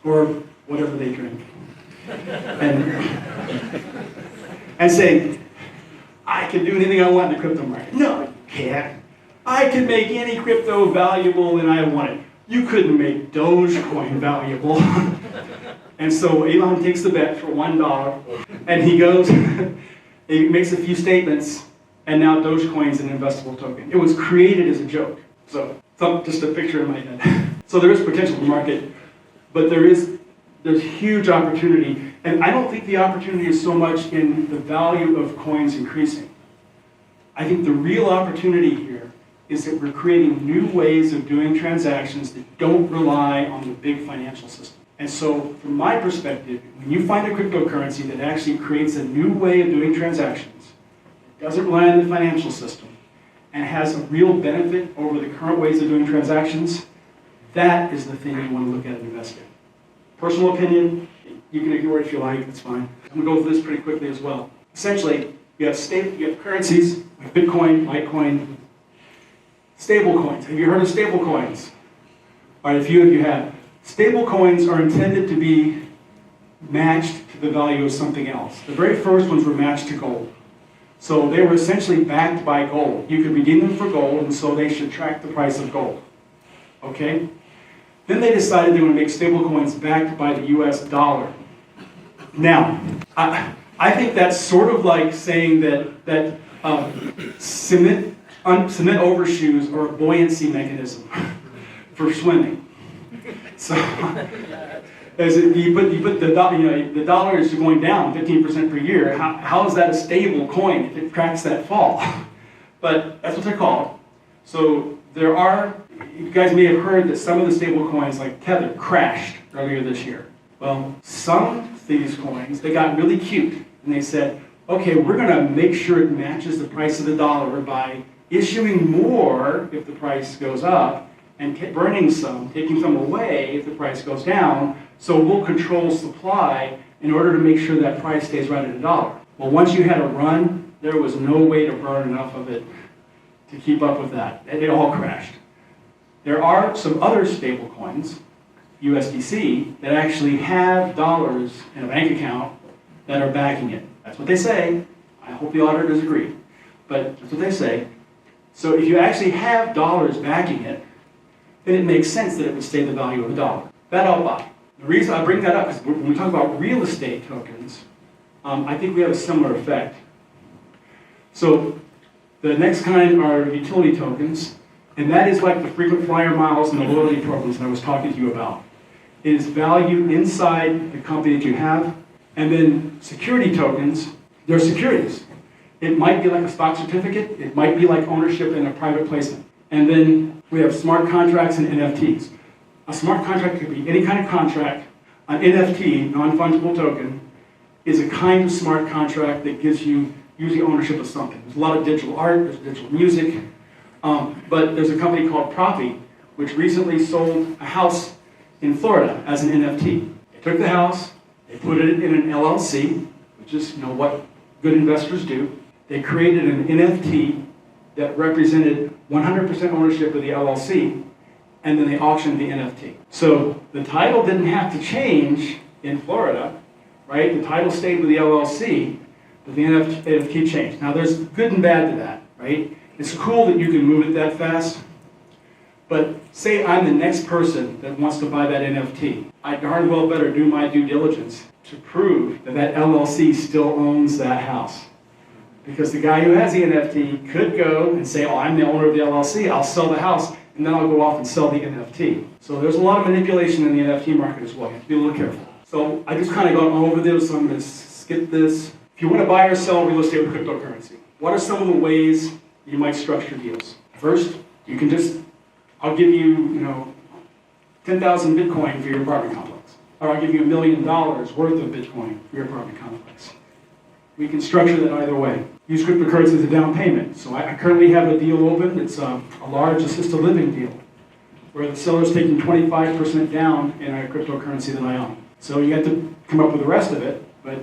or whatever they drink, and saying, I can do anything I want in the crypto market. No, you can't. I can make any crypto valuable and I want it. You couldn't make Dogecoin valuable. And so Elon takes the bet for $1, and he goes, he makes a few statements, and now Dogecoin's an investable token. It was created as a joke. So just a picture in my head. So there is potential for market, but there's huge opportunity. And I don't think the opportunity is so much in the value of coins increasing. I think the real opportunity here is that we're creating new ways of doing transactions that don't rely on the big financial system. And so, from my perspective, when you find a cryptocurrency that actually creates a new way of doing transactions, that doesn't rely on the financial system, and has a real benefit over the current ways of doing transactions, that is the thing you want to look at and invest in. Personal opinion, you can ignore it if you like, it's fine. I'm going to go through this pretty quickly as well. Essentially, you have currencies like Bitcoin, Litecoin, stable coins. Have you heard of stable coins? All right, a few of you have. Stable coins are intended to be matched to the value of something else. The very first ones were matched to gold. So they were essentially backed by gold. You could redeem them for gold, and so they should track the price of gold. Okay? Then they decided they were going to make stable coins backed by the US dollar. Now, I think that's sort of like saying that cement overshoes are a buoyancy mechanism for swimming. So, as you put the dollar is going down 15% per year. How is that a stable coin if it tracks that fall? But that's what they're called. So you guys may have heard that some of the stable coins, like Tether, crashed earlier this year. Well, some of these coins, they got really cute, and they said, okay, we're going to make sure it matches the price of the dollar by issuing more if the price goes up, and burning some, taking some away if the price goes down, so we'll control supply in order to make sure that price stays right at $1. Well, once you had a run, there was no way to burn enough of it to keep up with that. It all crashed. There are some other stable coins, USDC, that actually have dollars in a bank account that are backing it. That's what they say. I hope the auditors agree, but that's what they say. So if you actually have dollars backing it, then it makes sense that it would stay the value of $1. That I'll buy. The reason I bring that up is when we talk about real estate tokens, I think we have a similar effect. So the next kind are utility tokens, and that is like the frequent flyer miles and the loyalty programs that I was talking to you about. It is value inside the company that you have, and then security tokens, they're securities. It might be like a stock certificate, it might be like ownership in a private placement. And then we have smart contracts and NFTs. A smart contract could be any kind of contract. An NFT, non-fungible token, is a kind of smart contract that gives you usually ownership of something. There's a lot of digital art, there's digital music, but there's a company called Profi, which recently sold a house in Florida as an NFT. They took the house, they put it in an LLC, which is what good investors do. They created an NFT that represented 100% ownership of the LLC, and then they auctioned the NFT. So the title didn't have to change in Florida, right? The title stayed with the LLC, but the NFT changed. Now there's good and bad to that, right? It's cool that you can move it that fast, but say I'm the next person that wants to buy that NFT. I darn well better do my due diligence to prove that that LLC still owns that house. Because the guy who has the NFT could go and say, oh, I'm the owner of the LLC, I'll sell the house, and then I'll go off and sell the NFT. So there's a lot of manipulation in the NFT market as well. You have to be a little careful. So I just kind of gone over this, so I'm going to skip this. If you want to buy or sell real estate with cryptocurrency, what are some of the ways you might structure deals? First, you can I'll give you, 10,000 Bitcoin for your apartment complex. Or I'll give you $1 million worth of Bitcoin for your apartment complex. We can structure that either way. Use cryptocurrency as a down payment. So I currently have a deal open. It's a large assisted living deal where the seller's taking 25% down in a cryptocurrency that I own. So you have to come up with the rest of it, but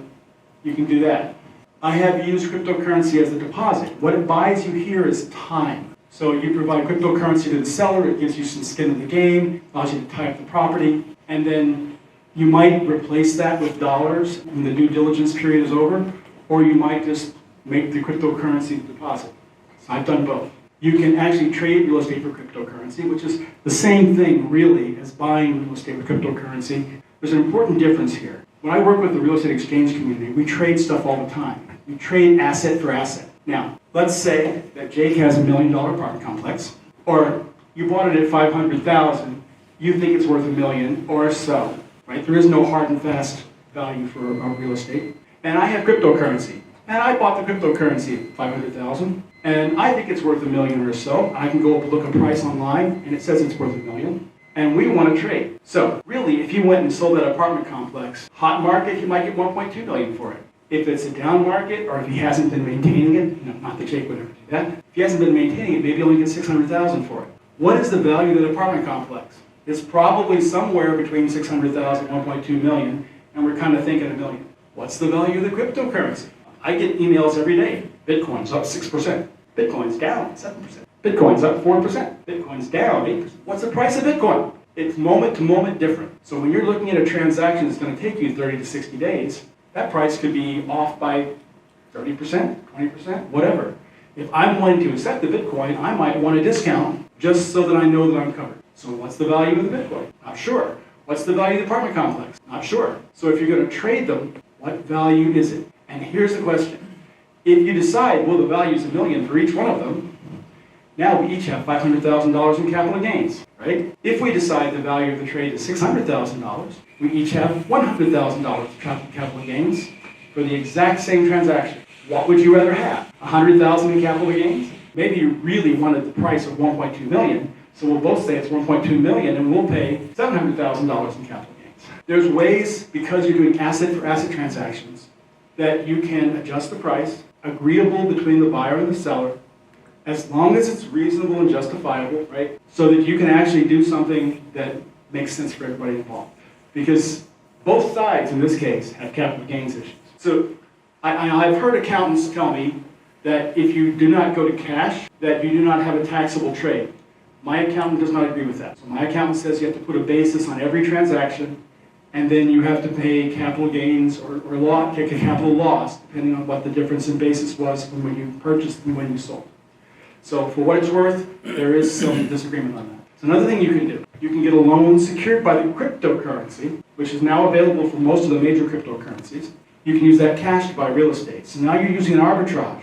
you can do that. I have used cryptocurrency as a deposit. What it buys you here is time. So you provide cryptocurrency to the seller. It gives you some skin in the game, allows you to tie up the property, and then you might replace that with dollars when the due diligence period is over, or you might just make the cryptocurrency deposit. So I've done both. You can actually trade real estate for cryptocurrency, which is the same thing, really, as buying real estate with cryptocurrency. There's an important difference here. When I work with the real estate exchange community, we trade stuff all the time. We trade asset for asset. Now, let's say that Jake has $1 million apartment complex, or you bought it at $500,000, you think it's worth $1 million or so, right? There is no hard and fast value for real estate. And I have cryptocurrency. And I bought the cryptocurrency at $500,000. And I think it's worth $1 million or so. I can go look a price online, and it says it's worth $1 million. And we want to trade. So really, if you went and sold that apartment complex, hot market, you might get $1.2 million for it. If it's a down market, or if he hasn't been maintaining it, not that Jake would ever do that. If he hasn't been maintaining it, maybe he only gets $600,000 for it. What is the value of the apartment complex? It's probably somewhere between $600,000 and $1.2 million, and we're kind of thinking $1 million. What's the value of the cryptocurrency? I get emails every day. Bitcoin's up 6%. Bitcoin's down 7%. Bitcoin's up 4%. Bitcoin's down 8%. What's the price of Bitcoin? It's moment to moment different. So when you're looking at a transaction that's going to take you 30 to 60 days, that price could be off by 30%, 20%, whatever. If I'm wanting to accept the Bitcoin, I might want a discount just so that I know that I'm covered. So what's the value of the Bitcoin? Not sure. What's the value of the apartment complex? Not sure. So if you're going to trade them, what value is it? And here's the question. If you decide, well, the value is $1 million for each one of them, now we each have $500,000 in capital gains, right? If we decide the value of the trade is $600,000, we each have $100,000 of capital gains for the exact same transaction. What would you rather have? $100,000 in capital gains? Maybe you really wanted the price of $1.2 million, so we'll both say it's $1.2 million and we'll pay $700,000 in capital gains. There's ways, because you're doing asset for asset transactions, that you can adjust the price, agreeable between the buyer and the seller, as long as it's reasonable and justifiable, right? So that you can actually do something that makes sense for everybody involved. Because both sides, in this case, have capital gains issues. So I've heard accountants tell me that if you do not go to cash, that you do not have a taxable trade. My accountant does not agree with that. So my accountant says you have to put a basis on every transaction, and then you have to pay capital gains or capital loss, depending on what the difference in basis was from when you purchased and when you sold. So for what it's worth, there is some disagreement on that. So another thing you can do, you can get a loan secured by the cryptocurrency, which is now available for most of the major cryptocurrencies. You can use that cash to buy real estate. So now you're using an arbitrage.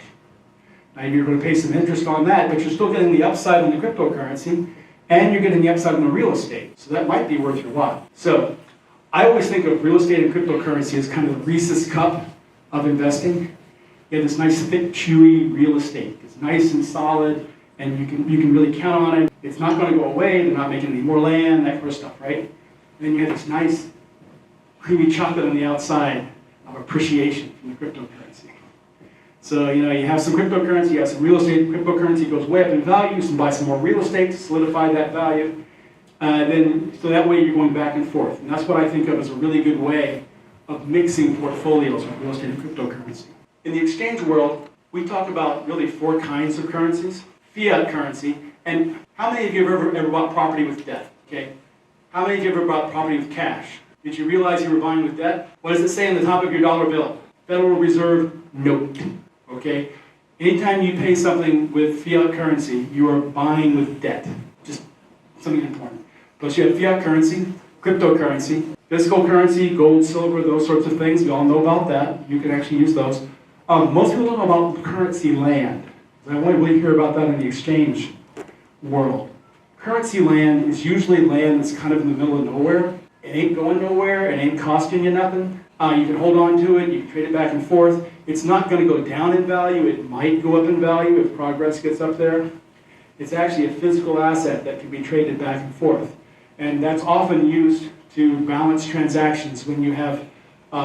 Now you're going to pay some interest on that, but you're still getting the upside on the cryptocurrency, and you're getting the upside on the real estate. So that might be worth your while. So I always think of real estate and cryptocurrency as kind of the Reese's cup of investing. You have this nice, thick, chewy real estate. It's nice and solid, and you can really count on it. It's not going to go away. They're not making any more land, that kind of stuff, right? And then you have this nice, creamy chocolate on the outside of appreciation from the cryptocurrency. So, you have some cryptocurrency, you have some real estate. Cryptocurrency goes way up in value. You can buy some more real estate to solidify that value. So that way you're going back and forth. And that's what I think of as a really good way of mixing portfolios of real estate and cryptocurrency. In the exchange world, we talk about really 4 kinds of currencies. Fiat currency, and how many of you have ever bought property with debt? Okay? How many of you have ever bought property with cash? Did you realize you were buying with debt? What does it say on the top of your dollar bill? Federal Reserve note. Okay? Anytime you pay something with fiat currency, you are buying with debt. Just something important. Plus you have fiat currency, cryptocurrency, physical currency, gold, silver, those sorts of things. We all know about that. You can actually use those. Most people don't know about currency land. I only really hear about that in the exchange world. Currency land is usually land that's kind of in the middle of nowhere. It ain't going nowhere. It ain't costing you nothing. You can hold on to it. You can trade it back and forth. It's not going to go down in value. It might go up in value if progress gets up there. It's actually a physical asset that can be traded back and forth. And that's often used to balance transactions when you have,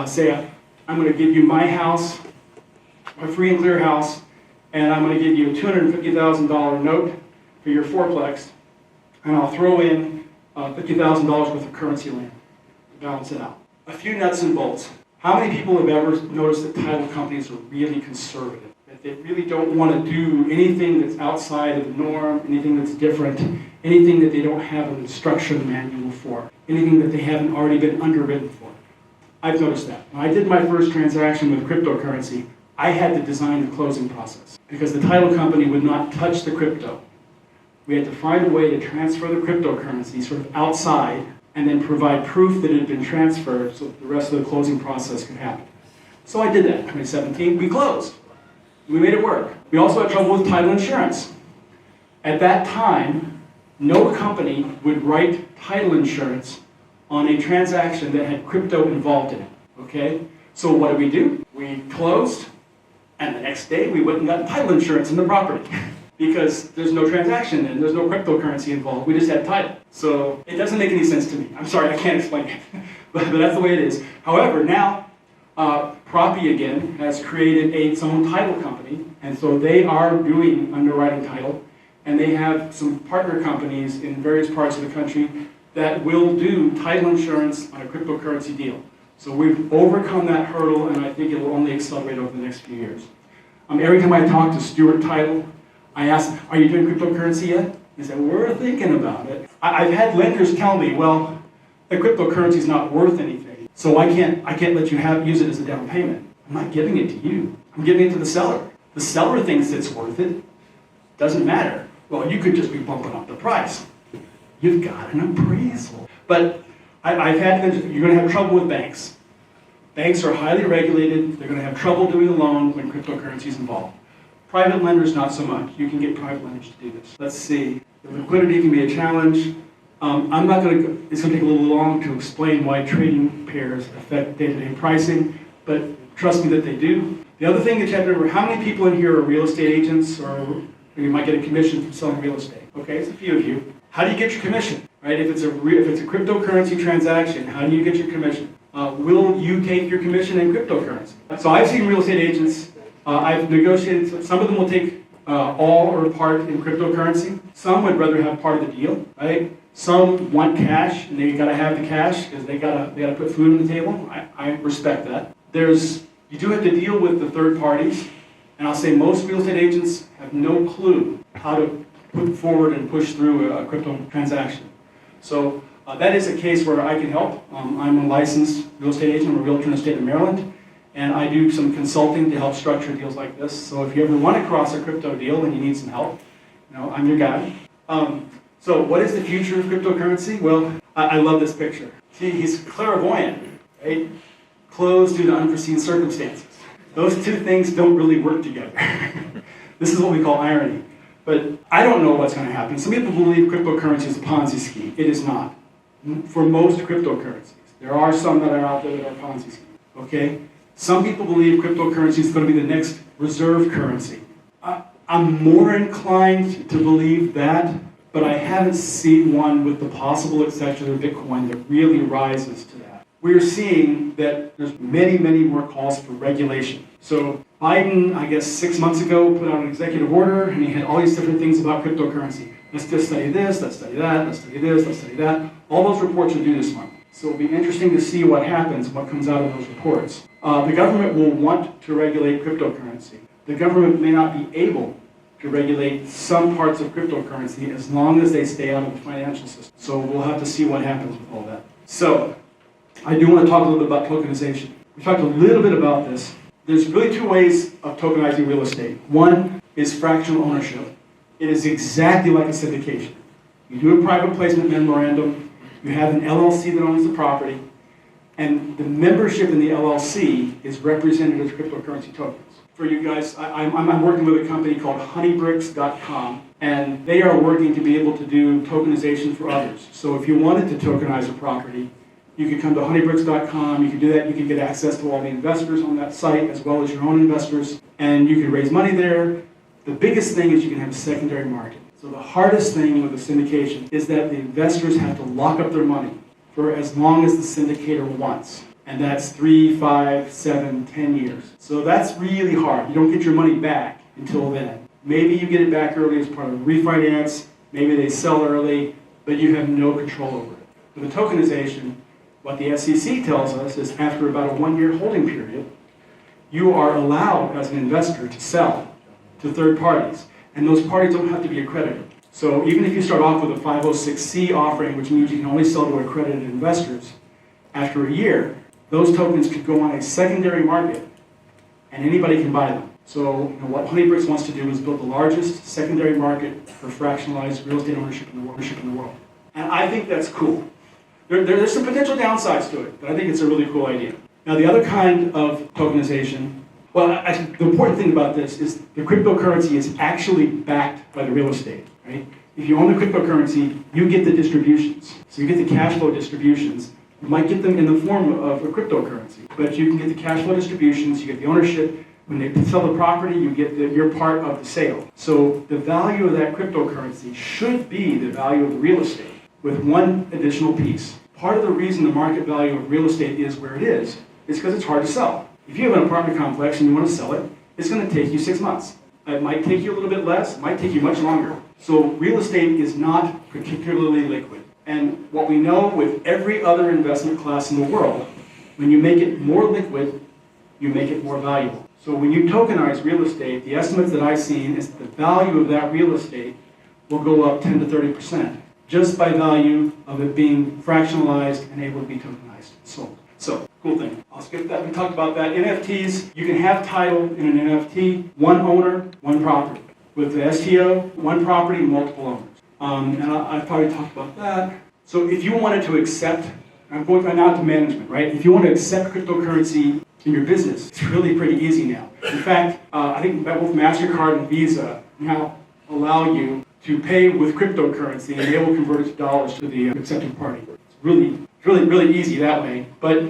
say, I'm going to give you my house, my free and clear house, and I'm going to give you a $250,000 note for your fourplex, and I'll throw in $50,000 worth of currency land to balance it out. A few nuts and bolts. How many people have ever noticed that title companies are really conservative? That they really don't want to do anything that's outside of the norm, anything that's different, anything that they don't have an instruction manual for, anything that they haven't already been underwritten for. I've noticed that. When I did my first transaction with cryptocurrency, I had to design the closing process because the title company would not touch the crypto. We had to find a way to transfer the cryptocurrency sort of outside and then provide proof that it had been transferred so that the rest of the closing process could happen. So I did that in 2017. We closed. We made it work. We also had trouble with title insurance. At that time, no company would write title insurance on a transaction that had crypto involved in it. Okay? So what did we do? We closed, and the next day we went and got title insurance in the property. Because there's no transaction and there's no cryptocurrency involved. We just had title. So it doesn't make any sense to me. I'm sorry, I can't explain it. but that's the way it is. However, now, Proppy again has created its own title company, and so they are doing underwriting title, and they have some partner companies in various parts of the country that will do title insurance on a cryptocurrency deal. So we've overcome that hurdle, and I think it will only accelerate over the next few years. Every time I talk to Stewart Title, I ask, are you doing cryptocurrency yet? He said, we're thinking about it. I've had lenders tell me, well, the cryptocurrency is not worth anything, so I can't let you use it as a down payment. I'm not giving it to you. I'm giving it to the seller. The seller thinks it's worth it. Doesn't matter. Well, you could just be bumping up the price. You've got an appraisal. But I've had lenders, you're going to have trouble with banks. Banks are highly regulated. They're going to have trouble doing a loan when cryptocurrency is involved. Private lenders, not so much. You can get private lenders to do this. Let's see. The liquidity can be a challenge. I'm not going to, it's going to take a little long to explain why trading pairs affect day-to-day pricing, but trust me that they do. The other thing that you have to remember, how many people in here are real estate agents, or you might get a commission from selling real estate? Okay, it's a few of you. How do you get your commission? Right? If it's a cryptocurrency transaction, how do you get your commission? Will you take your commission in cryptocurrency? So I've seen real estate agents, I've negotiated, some of them will take all or part in cryptocurrency. Some would rather have part of the deal, right? Some want cash, and they gotta have the cash because they gotta put food on the table. I respect that. You do have to deal with the third parties, and I'll say most real estate agents have no clue how to put forward and push through a crypto transaction. So that is a case where I can help. I'm a licensed real estate agent. I'm a realtor in the state of Maryland, and I do some consulting to help structure deals like this. So if you ever run across a crypto deal and you need some help, I'm your guy. So what is the future of cryptocurrency? Well, I love this picture. See, he's clairvoyant, right? Closed due to unforeseen circumstances. Those two things don't really work together. This is what we call irony. But I don't know what's going to happen. Some people believe cryptocurrency is a Ponzi scheme. It is not. For most cryptocurrencies. There are some that are out there that are Ponzi schemes. Okay? Some people believe cryptocurrency is going to be the next reserve currency. I'm more inclined to believe that, but I haven't seen one with the possible exception of Bitcoin that really rises to that. We're seeing that there's many, many more calls for regulation. So Biden, I guess 6 months ago, put out an executive order, and he had all these different things about cryptocurrency. Let's just study this, let's study that, let's study this, let's study that. All those reports are due this month. So it'll be interesting to see what happens, what comes out of those reports. The government will want to regulate cryptocurrency. The government may not be able to regulate some parts of cryptocurrency as long as they stay out of the financial system. So we'll have to see what happens with all that. So I do want to talk a little bit about tokenization. We talked a little bit about this. There's really two ways of tokenizing real estate. One is fractional ownership. It is exactly like a syndication. You do a private placement memorandum, you have an LLC that owns the property, and the membership in the LLC is represented as cryptocurrency tokens. For you guys, I'm working with a company called honeybricks.com, and they are working to be able to do tokenization for others. So if you wanted to tokenize a property, you could come to honeybricks.com, you could do that, you could get access to all the investors on that site as well as your own investors, and you can raise money there. The biggest thing is you can have a secondary market. So the hardest thing with the syndication is that the investors have to lock up their money for as long as the syndicator wants. And that's 3, 5, 7, 10 years. So that's really hard. You don't get your money back until then. Maybe you get it back early as part of a refinance, maybe they sell early, but you have no control over it. With the tokenization, what the SEC tells us is after about a 1-year holding period, you are allowed as an investor to sell to third parties. And those parties don't have to be accredited. So even if you start off with a 506c offering, which means you can only sell to accredited investors, after a year, those tokens could go on a secondary market, and anybody can buy them. So what Honeybricks wants to do is build the largest secondary market for fractionalized real estate ownership in the world. And I think that's cool. There's some potential downsides to it, but I think it's a really cool idea. Now the other kind of tokenization, actually, the important thing about this is the cryptocurrency is actually backed by the real estate, right? If you own the cryptocurrency, you get the distributions. So you get the cash flow distributions. You might get them in the form of a cryptocurrency, but you can get the cash flow distributions, you get the ownership. When they sell the property, you get your part of the sale. So the value of that cryptocurrency should be the value of the real estate with one additional piece. Part of the reason the market value of real estate is where it is because it's hard to sell. If you have an apartment complex and you want to sell it, it's going to take you 6 months. It might take you a little bit less, it might take you much longer. So real estate is not particularly liquid. And what we know with every other investment class in the world, when you make it more liquid, you make it more valuable. So when you tokenize real estate, the estimates that I've seen is that the value of that real estate will go up 10 to 30%, just by value of it being fractionalized and able to be tokenized and sold. So, cool thing. I'll skip that. We talked about that. NFTs, you can have title in an NFT, one owner, one property. With the STO, one property, multiple owners. And I've probably talked about that. So if you wanted to accept, I'm going right now to management, right? If you want to accept cryptocurrency in your business, it's really pretty easy now. In fact, I think both MasterCard and Visa now allow you to pay with cryptocurrency, and they will convert it to dollars to the accepting party. It's really easy that way. But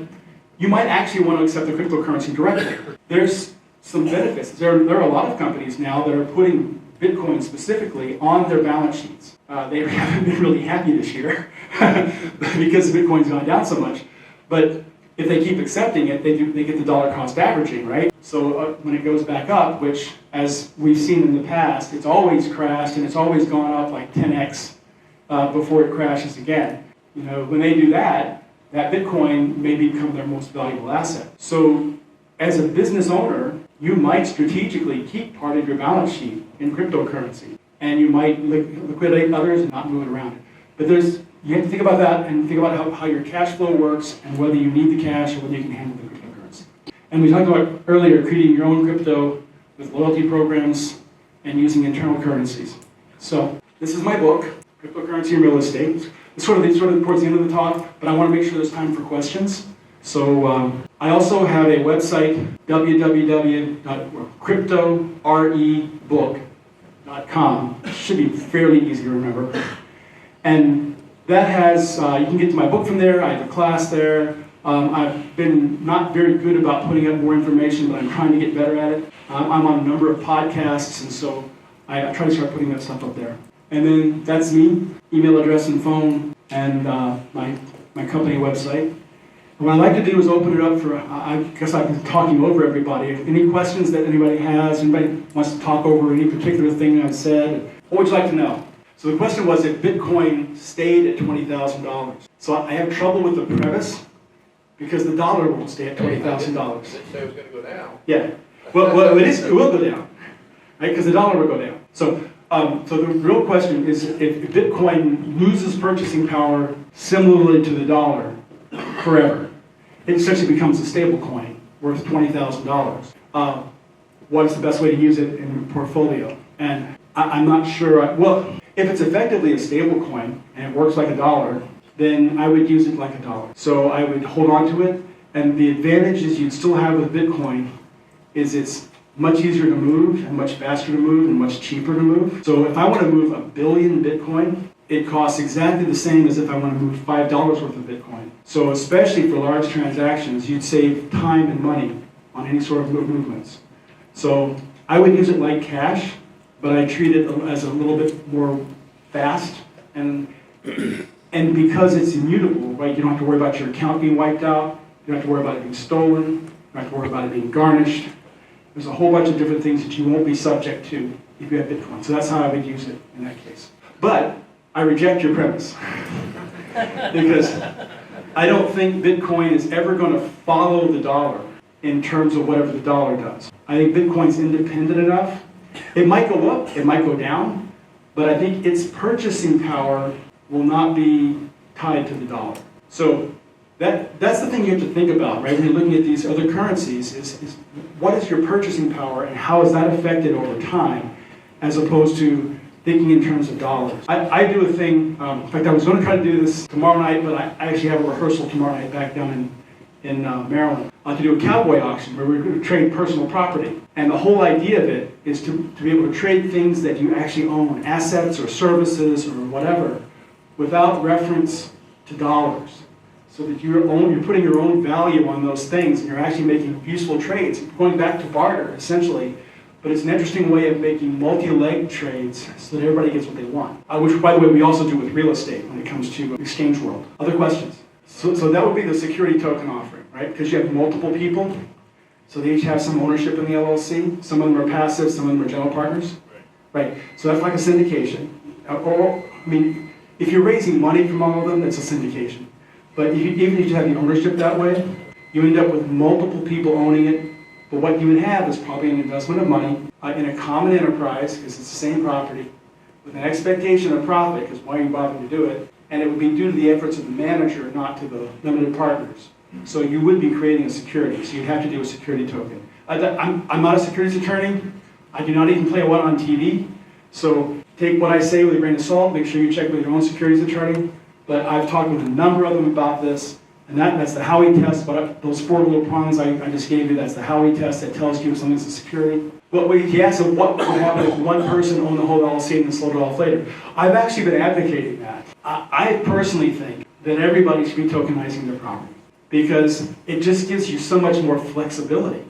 you might actually want to accept the cryptocurrency directly. There's some benefits. There are a lot of companies now that are putting Bitcoin specifically on their balance sheets. They haven't been really happy this year because Bitcoin's gone down so much. But if they keep accepting it, they get the dollar cost averaging, right? So when it goes back up, which as we've seen in the past, it's always crashed and it's always gone up like 10x before it crashes again. You know, when they do that, that Bitcoin may become their most valuable asset. So as a business owner, you might strategically keep part of your balance sheet in cryptocurrency, and you might liquidate others and not move it around. But you have to think about that and think about how your cash flow works and whether you need the cash or whether you can handle the cryptocurrency. And we talked about earlier creating your own crypto with loyalty programs and using internal currencies. So this is my book, Cryptocurrency and Real Estate. It's sort of towards the end of the talk, but I want to make sure there's time for questions. So I also have a website, www.cryptorebook.com. It should be fairly easy to remember. And that has, you can get to my book from there. I have a class there. I've been not very good about putting up more information, but I'm trying to get better at it. I'm on a number of podcasts, and so I try to start putting that stuff up there. And then that's me, email address and phone, and my company website. What I'd like to do is open it up for, I guess I've been talking over everybody. If any questions that anybody has, anybody wants to talk over any particular thing I've said, what would you like to know? So the question was if Bitcoin stayed at $20,000. So I have trouble with the premise because the dollar won't stay at $20,000. Didn't say it was going to go down. Yeah. Well, it will go down, right? Because the dollar will go down. So the real question is if Bitcoin loses purchasing power similarly to the dollar forever, it essentially becomes a stable coin worth $20,000. What's the best way to use it in your portfolio? And I'm not sure. Well, if it's effectively a stable coin and it works like a dollar, then I would use it like a dollar. So I would hold on to it. And the advantages you'd still have with Bitcoin is it's much easier to move and much faster to move and much cheaper to move. So if I want to move 1 billion Bitcoin, it costs exactly the same as if I want to move $5 worth of Bitcoin. So especially for large transactions, you'd save time and money on any sort of movements. So I would use it like cash, but I treat it as a little bit more fast. And because it's immutable, right, you don't have to worry about your account being wiped out. You don't have to worry about it being stolen. You don't have to worry about it being garnished. There's a whole bunch of different things that you won't be subject to if you have Bitcoin. So that's how I would use it in that case. But I reject your premise because I don't think Bitcoin is ever going to follow the dollar in terms of whatever the dollar does. I think Bitcoin's independent enough. It might go up, it might go down, but I think its purchasing power will not be tied to the dollar. So that's the thing you have to think about, right? When you're looking at these other currencies is what is your purchasing power and how is that affected over time as opposed to thinking in terms of dollars. I do a thing, in fact I was going to try to do this tomorrow night, but I actually have a rehearsal tomorrow night back down in Maryland to do a cowboy auction where we're going to trade personal property. And the whole idea of it is to be able to trade things that you actually own, assets or services or whatever, without reference to dollars. So that you're putting your own value on those things and you're actually making useful trades. Going back to barter, essentially. But it's an interesting way of making multi-leg trades so that everybody gets what they want. Which, by the way, we also do with real estate when it comes to exchange world. Other questions? So that would be the security token offering, right? Because you have multiple people. So they each have some ownership in the LLC. Some of them are passive, some of them are general partners. Right. So that's like a syndication. Or, I mean, if you're raising money from all of them, it's a syndication. But even if you have the ownership that way, you end up with multiple people owning it. But what you would have is probably an investment of money in a common enterprise, because it's the same property, with an expectation of profit, because why are you bothering to do it? And it would be due to the efforts of the manager, not to the limited partners. So you would be creating a security, so you'd have to do a security token. I'm not a securities attorney. I do not even play one on TV. So take what I say with a grain of salt, make sure you check with your own securities attorney. But I've talked with a number of them about this, and that's the Howey test. But those 4 little prongs I just gave you, that's the Howey test that tells you if something's a security. But if you ask them what would happen if one person owned the whole LLC and then sold it off later, I've actually been advocating that. I personally think that everybody should be tokenizing their property, because it just gives you so much more flexibility.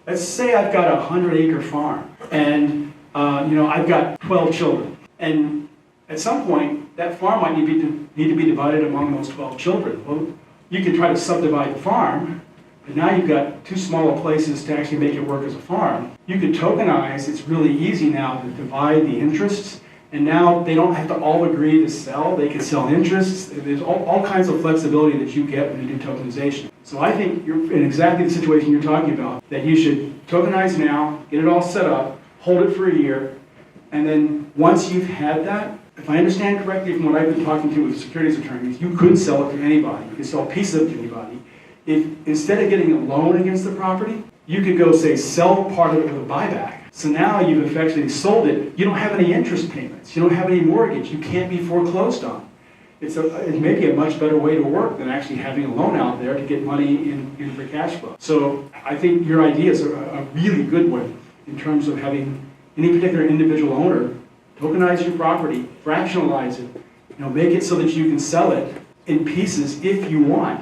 Let's say I've got a 100-acre farm, and I've got 12 children, and at some point that farm might need to be divided among those 12 children. Well, you can try to subdivide the farm, but now you've got too small of places to actually make it work as a farm. You could tokenize. It's really easy now to divide the interests, and now they don't have to all agree to sell. They can sell interests. There's all kinds of flexibility that you get when you do tokenization. So I think you're in exactly the situation you're talking about, that you should tokenize now, get it all set up, hold it for a year, and then once you've had that, if I understand correctly from what I've been talking to with securities attorneys, you could sell it to anybody. You could sell pieces of it to anybody. If instead of getting a loan against the property, you could go, say, sell part of it with a buyback. So now you've effectively sold it. You don't have any interest payments. You don't have any mortgage. You can't be foreclosed on. It may be a much better way to work than actually having a loan out there to get money in for cash flow. So I think your idea is a really good one in terms of having any particular individual owner tokenize your property, fractionalize it, make it so that you can sell it in pieces if you want.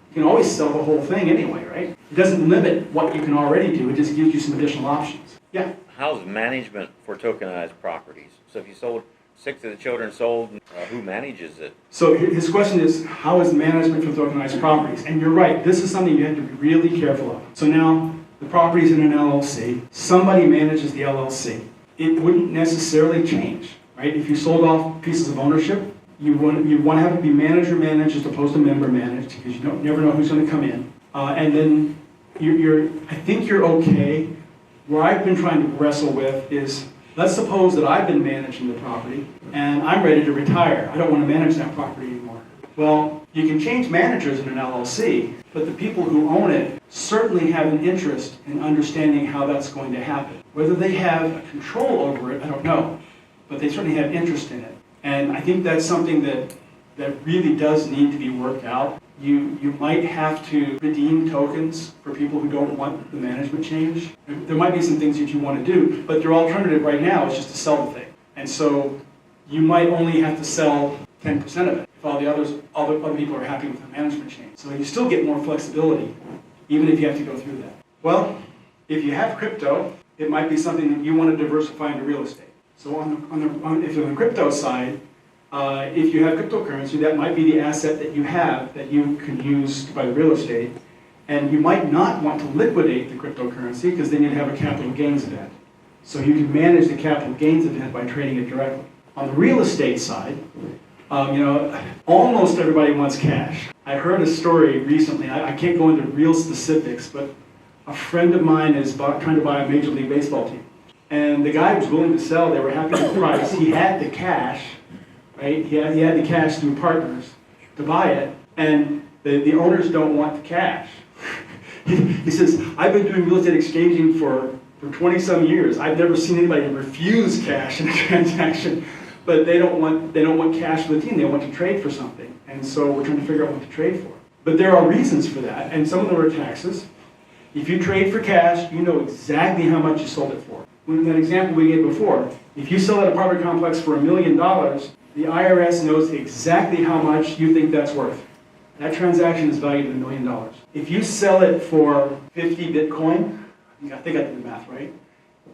You can always sell the whole thing anyway, right? It doesn't limit what you can already do. It just gives you some additional options. Yeah? How's management for tokenized properties? So if you sold 6 of the children sold, who manages it? So his question is, how is management for tokenized properties? And you're right, this is something you have to be really careful of. So now, the property's in an LLC. Somebody manages the LLC. It wouldn't necessarily change, right? If you sold off pieces of ownership, you want to have it be manager-managed as opposed to member-managed, because you never know who's going to come in. And then I think you're okay. Where I've been trying to wrestle with is, let's suppose that I've been managing the property and I'm ready to retire. I don't want to manage that property anymore. Well, you can change managers in an LLC, but the people who own it certainly have an interest in understanding how that's going to happen. Whether they have control over it, I don't know, but they certainly have interest in it. And I think that's something that really does need to be worked out. You might have to redeem tokens for people who don't want the management change. There might be some things that you want to do, but their alternative right now is just to sell the thing. And so you might only have to sell 10% of it if all the other people are happy with the management change. So you still get more flexibility, even if you have to go through that. Well, if you have crypto, it might be something that you want to diversify into real estate. So if you're on the crypto side, if you have cryptocurrency, that might be the asset that you have that you can use to buy the real estate. And you might not want to liquidate the cryptocurrency because then you'd have a capital gains event. So you can manage the capital gains event by trading it directly. On the real estate side, almost everybody wants cash. I heard a story recently, I can't go into real specifics, but a friend of mine is trying to buy a Major League Baseball team. And the guy was willing to sell, they were happy with the price. He had the cash, right? He had the cash through partners to buy it, and the owners don't want the cash. He says, I've been doing real estate exchanging for 20-some years. I've never seen anybody refuse cash in a transaction, but they don't want cash for the team. They want to trade for something, and so we're trying to figure out what to trade for. But there are reasons for that, and some of them are taxes. If you trade for cash, you know exactly how much you sold it for. In that example we gave before, if you sell that apartment complex for $1 million, the IRS knows exactly how much you think that's worth. That transaction is valued at $1 million. If you sell it for 50 Bitcoin, I think I did the math right.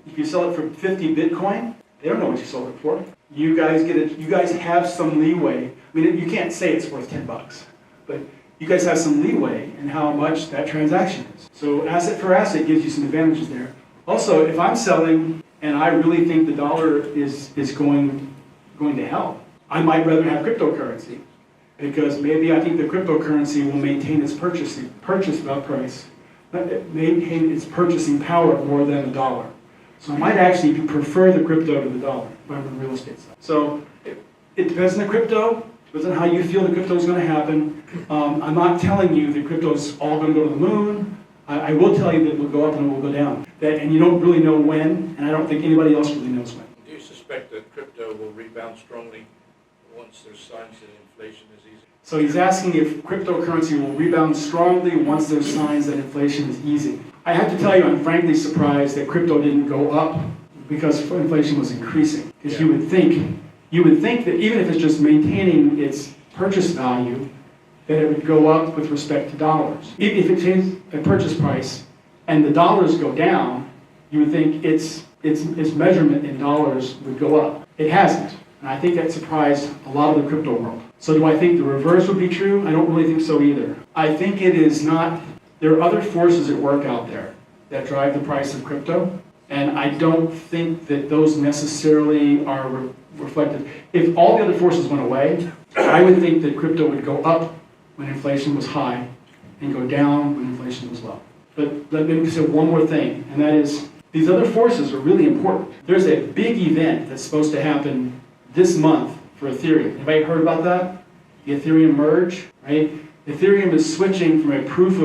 If you sell it for 50 Bitcoin, they don't know what you sold it for. You guys have some leeway. I mean, you can't say it's worth $10, but you guys have some leeway in how much that transaction is. So asset for asset gives you some advantages there. Also, if I'm selling and I really think the dollar is going to hell, I might rather have cryptocurrency because maybe I think the cryptocurrency will maintain its price, maintain its purchasing power more than the dollar. So I might actually prefer the crypto to the dollar if I'm in the real estate side. So it depends on the crypto, depends on how you feel the crypto is going to happen. I'm not telling you that crypto is all going to go to the moon. I will tell you that it will go up and it will go down. And you don't really know when, and I don't think anybody else really knows when. Do you suspect that crypto will rebound strongly once there's signs that inflation is easing? So he's asking if cryptocurrency will rebound strongly once there's signs that inflation is easing. I have to tell you, I'm frankly surprised that crypto didn't go up because inflation was increasing. Because you would think that even if it's just maintaining its purchase value, that it would go up with respect to dollars. If it changed a purchase price and the dollars go down, you would think its measurement in dollars would go up. It hasn't. And I think that surprised a lot of the crypto world. So do I think the reverse would be true? I don't really think so either. I think it is not, there are other forces at work out there that drive the price of crypto, and I don't think that those necessarily are reflected. If all the other forces went away, I would think that crypto would go up when inflation was high and go down when inflation was low. But let me say one more thing, and that is these other forces are really important. There's a big event that's supposed to happen this month for Ethereum. Anybody heard about that? The Ethereum merge, right? Ethereum is switching from a proof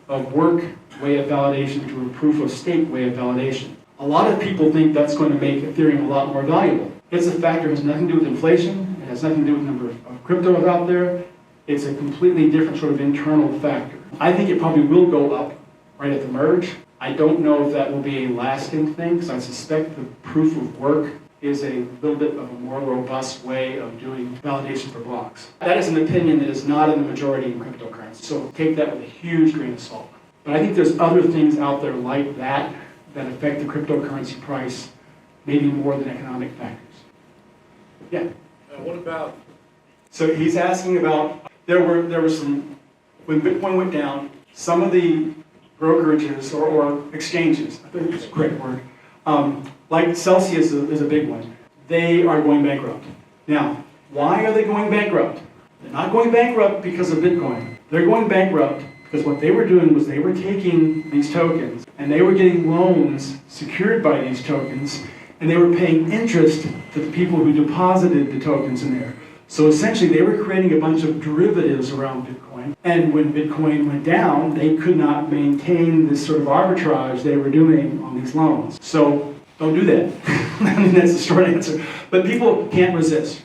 of work way of validation to a proof of stake way of validation. A lot of people think that's going to make Ethereum a lot more valuable. It's a factor, it has nothing to do with inflation, it has nothing to do with the number of cryptos out there. It's a completely different sort of internal factor. I think it probably will go up right at the merge. I don't know if that will be a lasting thing, because I suspect the proof of work is a little bit of a more robust way of doing validation for blocks. That is an opinion that is not in the majority in cryptocurrency, so take that with a huge grain of salt. But I think there's other things out there like that that affect the cryptocurrency price maybe more than economic factors. Yeah? What about? So he's asking about, there were some, when Bitcoin went down, some of the brokerages or exchanges, I think it's a correct word, like Celsius is a big one, they are going bankrupt. Now, why are they going bankrupt? They're not going bankrupt because of Bitcoin. They're going bankrupt because what they were doing was they were taking these tokens and they were getting loans secured by these tokens, and they were paying interest to the people who deposited the tokens in there. So essentially they were creating a bunch of derivatives around Bitcoin, and when Bitcoin went down, they could not maintain this sort of arbitrage they were doing on these loans. So don't do that. I mean, that's the short answer. But people can't resist.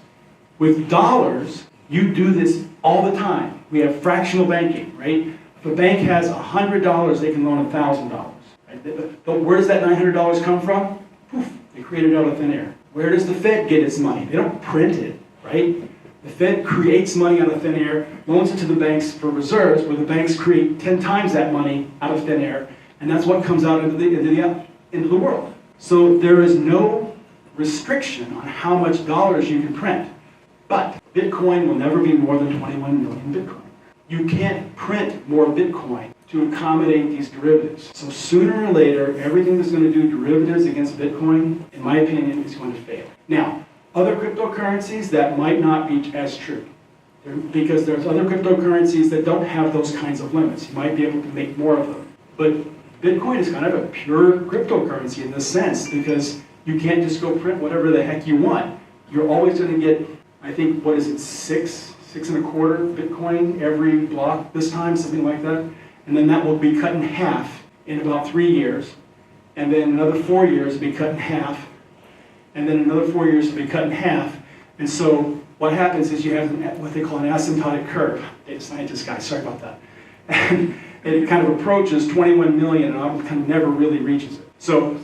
With dollars, you do this all the time. We have fractional banking, right? If a bank has $100, they can loan $1,000. Right? But where does that $900 come from? Poof, they create it out of thin air. Where does the Fed get its money? They don't print it, right? The Fed creates money out of thin air, loans it to the banks for reserves, where the banks create 10 times that money out of thin air, and that's what comes out into the world. So there is no restriction on how much dollars you can print. But Bitcoin will never be more than 21 million Bitcoin. You can't print more Bitcoin to accommodate these derivatives. So sooner or later, everything that's going to do derivatives against Bitcoin, in my opinion, is going to fail. Now, other cryptocurrencies, that might not be as true. Because there's other cryptocurrencies that don't have those kinds of limits. You might be able to make more of them. But Bitcoin is kind of a pure cryptocurrency in this sense, because you can't just go print whatever the heck you want. You're always going to get, I think, what is it, 6.25 Bitcoin every block this time, something like that. And then that will be cut in half in about 3 years. And then another 4 years will be cut in half. And then another 4 years will be cut in half. And so what happens is you have what they call an asymptotic curve. Data scientist guy, sorry about that. And it kind of approaches 21 million and kind of never really reaches it. So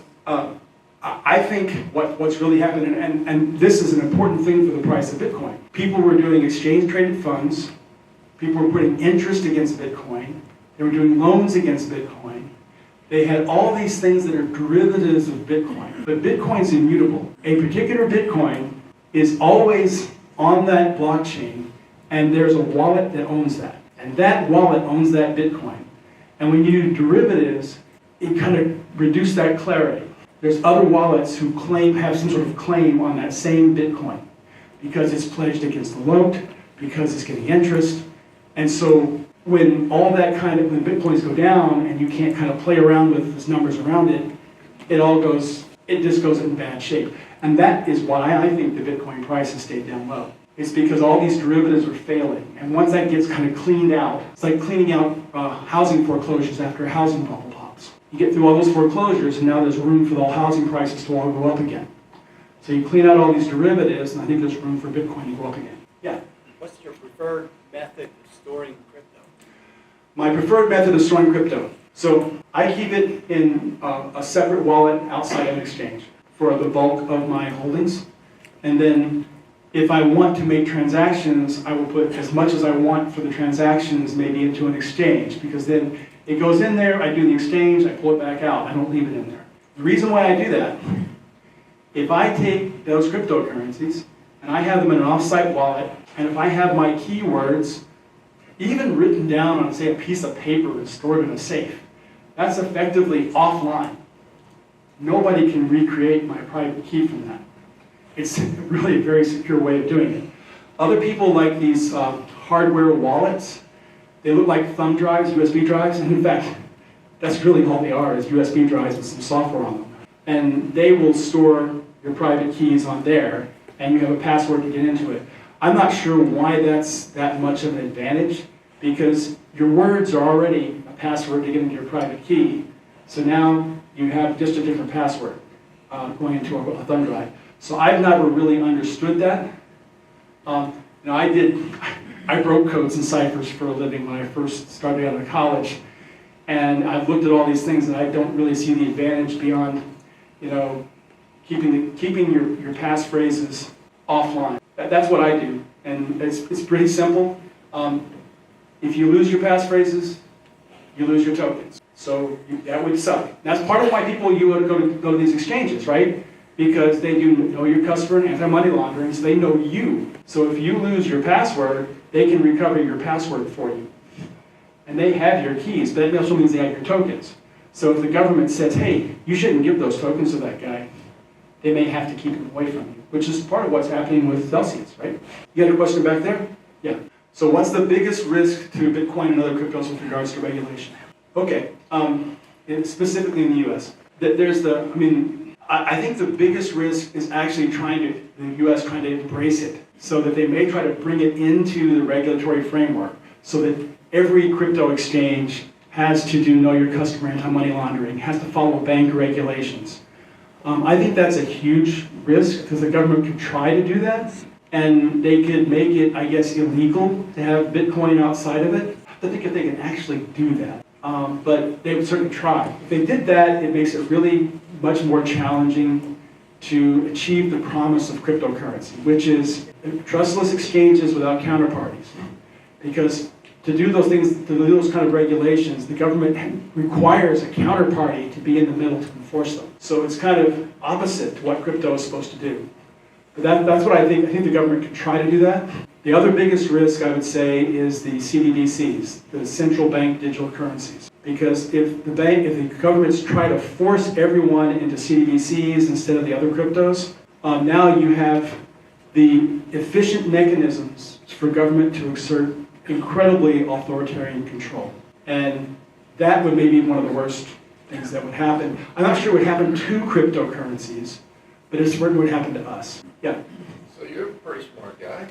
I think what's really happening, and this is an important thing for the price of Bitcoin. People were doing exchange-traded funds. People were putting interest against Bitcoin. They were doing loans against Bitcoin. They had all these things that are derivatives of Bitcoin. But Bitcoin's immutable. A particular Bitcoin is always on that blockchain, and there's a wallet that owns that. And that wallet owns that Bitcoin. And when you do derivatives, it kind of reduces that clarity. There's other wallets who have some sort of claim on that same Bitcoin because it's pledged against the note, because it's getting interest. And so when when Bitcoins go down and you can't kind of play around with those numbers around it, it just goes in bad shape. And that is why I think the Bitcoin price has stayed down low. It's because all these derivatives are failing. And once that gets kind of cleaned out, it's like cleaning out housing foreclosures after a housing bubble pops. You get through all those foreclosures, and now there's room for the housing prices to all go up again. So you clean out all these derivatives, and I think there's room for Bitcoin to go up again. Yeah? What's your preferred method of storing crypto? My preferred method of storing crypto. So I keep it in a separate wallet outside of an exchange for the bulk of my holdings. And then if I want to make transactions, I will put as much as I want for the transactions maybe into an exchange, because then it goes in there, I do the exchange, I pull it back out, I don't leave it in there. The reason why I do that, if I take those cryptocurrencies and I have them in an offsite wallet, and if I have my keywords even written down on, say, a piece of paper and stored in a safe, that's effectively offline. Nobody can recreate my private key from that. It's really a very secure way of doing it. Other people like these hardware wallets. They look like thumb drives, USB drives, and in fact, that's really all they are, is USB drives with some software on them. And they will store your private keys on there, and you have a password to get into it. I'm not sure why that's that much of an advantage, because your words are already a password to get into your private key. So now you have just a different password going into a thumb drive. So I've never really understood that. I broke codes and ciphers for a living when I first started out of college, and I've looked at all these things, and I don't really see the advantage beyond, keeping your passphrases offline. That's what I do, and it's pretty simple. If you lose your passphrases, you lose your tokens. So that would suck. That's part of why you would go to these exchanges, right? Because they do know your customer and anti-money laundering, so they know you. So if you lose your password, they can recover your password for you. And they have your keys, but that also means they have your tokens. So if the government says, hey, you shouldn't give those tokens to that guy, they may have to keep them away from you, which is part of what's happening with Celsius, right? You had a question back there? Yeah. So what's the biggest risk to Bitcoin and other cryptos with regards to regulation? Okay, specifically in the US. I think the biggest risk is actually the U.S. trying to embrace it, so that they may try to bring it into the regulatory framework, so that every crypto exchange has to do know your customer anti-money laundering, has to follow bank regulations. I think that's a huge risk, because the government could try to do that, and they could make it, I guess, illegal to have Bitcoin outside of it. I have to think if they can actually do that. But they would certainly try. If they did that, it makes it really much more challenging to achieve the promise of cryptocurrency, which is trustless exchanges without counterparties. Because to do those things, to do those kind of regulations, the government requires a counterparty to be in the middle to enforce them. So it's kind of opposite to what crypto is supposed to do. But that's what I think. I think the government can try to do that. The other biggest risk, I would say, is the CBDCs, the central bank digital currencies. Because if the governments try to force everyone into CBDCs instead of the other cryptos, now you have the efficient mechanisms for government to exert incredibly authoritarian control. And that would maybe be one of the worst things that would happen. I'm not sure what would happen to cryptocurrencies, but it's what would happen to us. Yeah? So you're a pretty smart guy.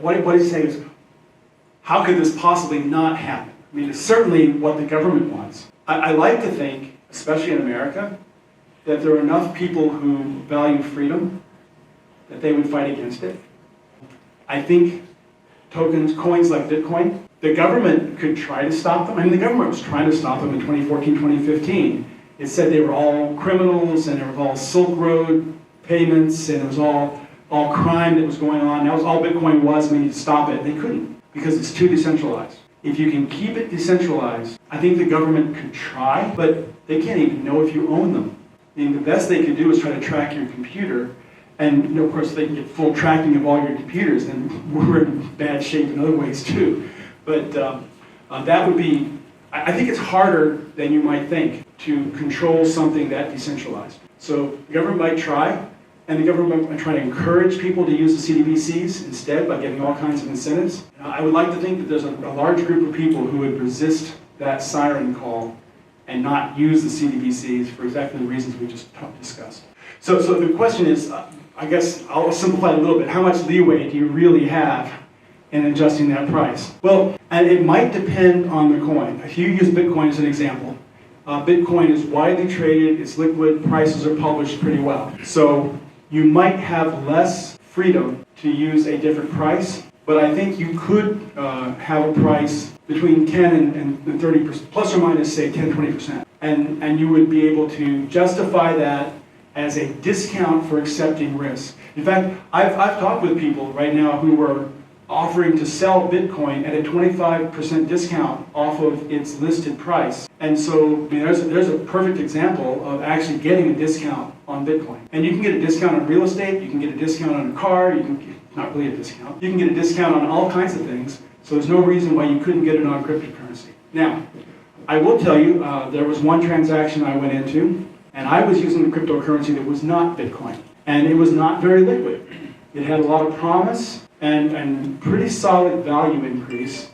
What he's saying is, how could this possibly not happen? I mean, it's certainly what the government wants. I like to think, especially in America, that there are enough people who value freedom that they would fight against it. I think coins like Bitcoin, the government could try to stop them. I mean, the government was trying to stop them in 2014, 2015. It said they were all criminals, and it was all Silk Road payments, and it was all crime that was going on. That was all Bitcoin was. We need to stop it. They couldn't, because it's too decentralized. If you can keep it decentralized, I think the government could try, but they can't even know if you own them. I mean, the best they could do is try to track your computer, and of course they can get full tracking of all your computers, and we're in bad shape in other ways too. But that would be, I think it's harder than you might think to control something that decentralized. So the government might try, and the government might try to encourage people to use the CDBCs instead by giving all kinds of incentives. I would like to think that there's a large group of people who would resist that siren call and not use the CDBCs for exactly the reasons we just discussed. So the question is, I guess I'll simplify it a little bit. How much leeway do you really have in adjusting that price? Well, and it might depend on the coin. If you use Bitcoin as an example, Bitcoin is widely traded, it's liquid, prices are published pretty well. So you might have less freedom to use a different price, but I think you could have a price between 10 and 30%, plus or minus, say, 10, 20%. And you would be able to justify that as a discount for accepting risk. In fact, I've talked with people right now who are offering to sell Bitcoin at a 25% discount off of its listed price. And so, I mean, there's a perfect example of actually getting a discount on Bitcoin. And you can get a discount on real estate, you can get a discount on a car, not really a discount. You can get a discount on all kinds of things, so there's no reason why you couldn't get it on cryptocurrency. Now, I will tell you, there was one transaction I went into, and I was using a cryptocurrency that was not Bitcoin. And it was not very liquid. It had a lot of promise and pretty solid value increase,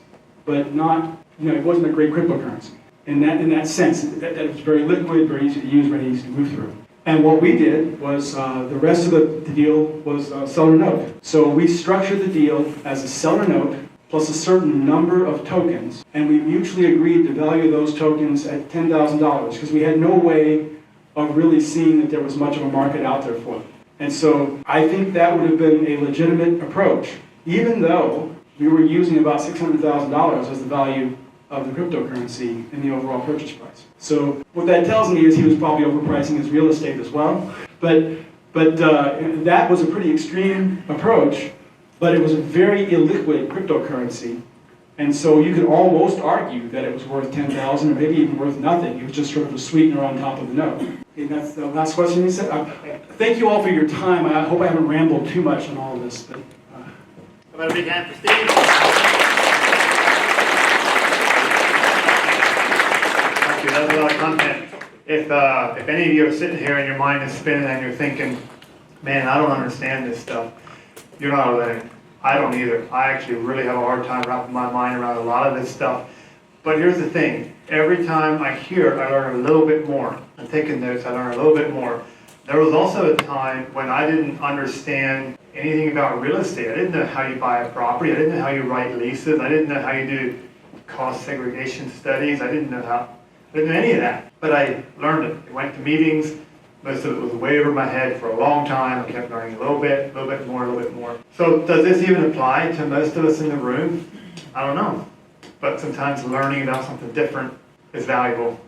but not, it wasn't a great cryptocurrency. In that sense, that it was very liquid, very easy to use, very easy to move through. And what we did was, the rest of the deal was seller note. So we structured the deal as a seller note plus a certain number of tokens, and we mutually agreed to value those tokens at $10,000 because we had no way of really seeing that there was much of a market out there for them. And so I think that would have been a legitimate approach, even though we were using about $600,000 as the value of the cryptocurrency in the overall purchase price. So what that tells me is he was probably overpricing his real estate as well. But that was a pretty extreme approach, but it was a very illiquid cryptocurrency. And so you could almost argue that it was worth $10,000 or maybe even worth nothing. It was just sort of a sweetener on top of the note. Okay, that's the last question you said. Thank you all for your time. I hope I haven't rambled too much on all of this. But, How about a big hand for Steve? Thank you. That was a lot of content. If any of you are sitting here and your mind is spinning and you're thinking, man, I don't understand this stuff, you're not alone. I don't either. I actually really have a hard time wrapping my mind around a lot of this stuff. But here's the thing. Every time I hear it, I learn a little bit more. I'm taking notes, I learn a little bit more. There was also a time when I didn't understand anything about real estate. I didn't know how you buy a property. I didn't know how you write leases. I didn't know how you do cost segregation studies. I didn't know any of that. But I learned it. I went to meetings. Most of it was way over my head for a long time. I kept learning a little bit more. So does this even apply to most of us in the room? I don't know. But sometimes learning about something different is valuable.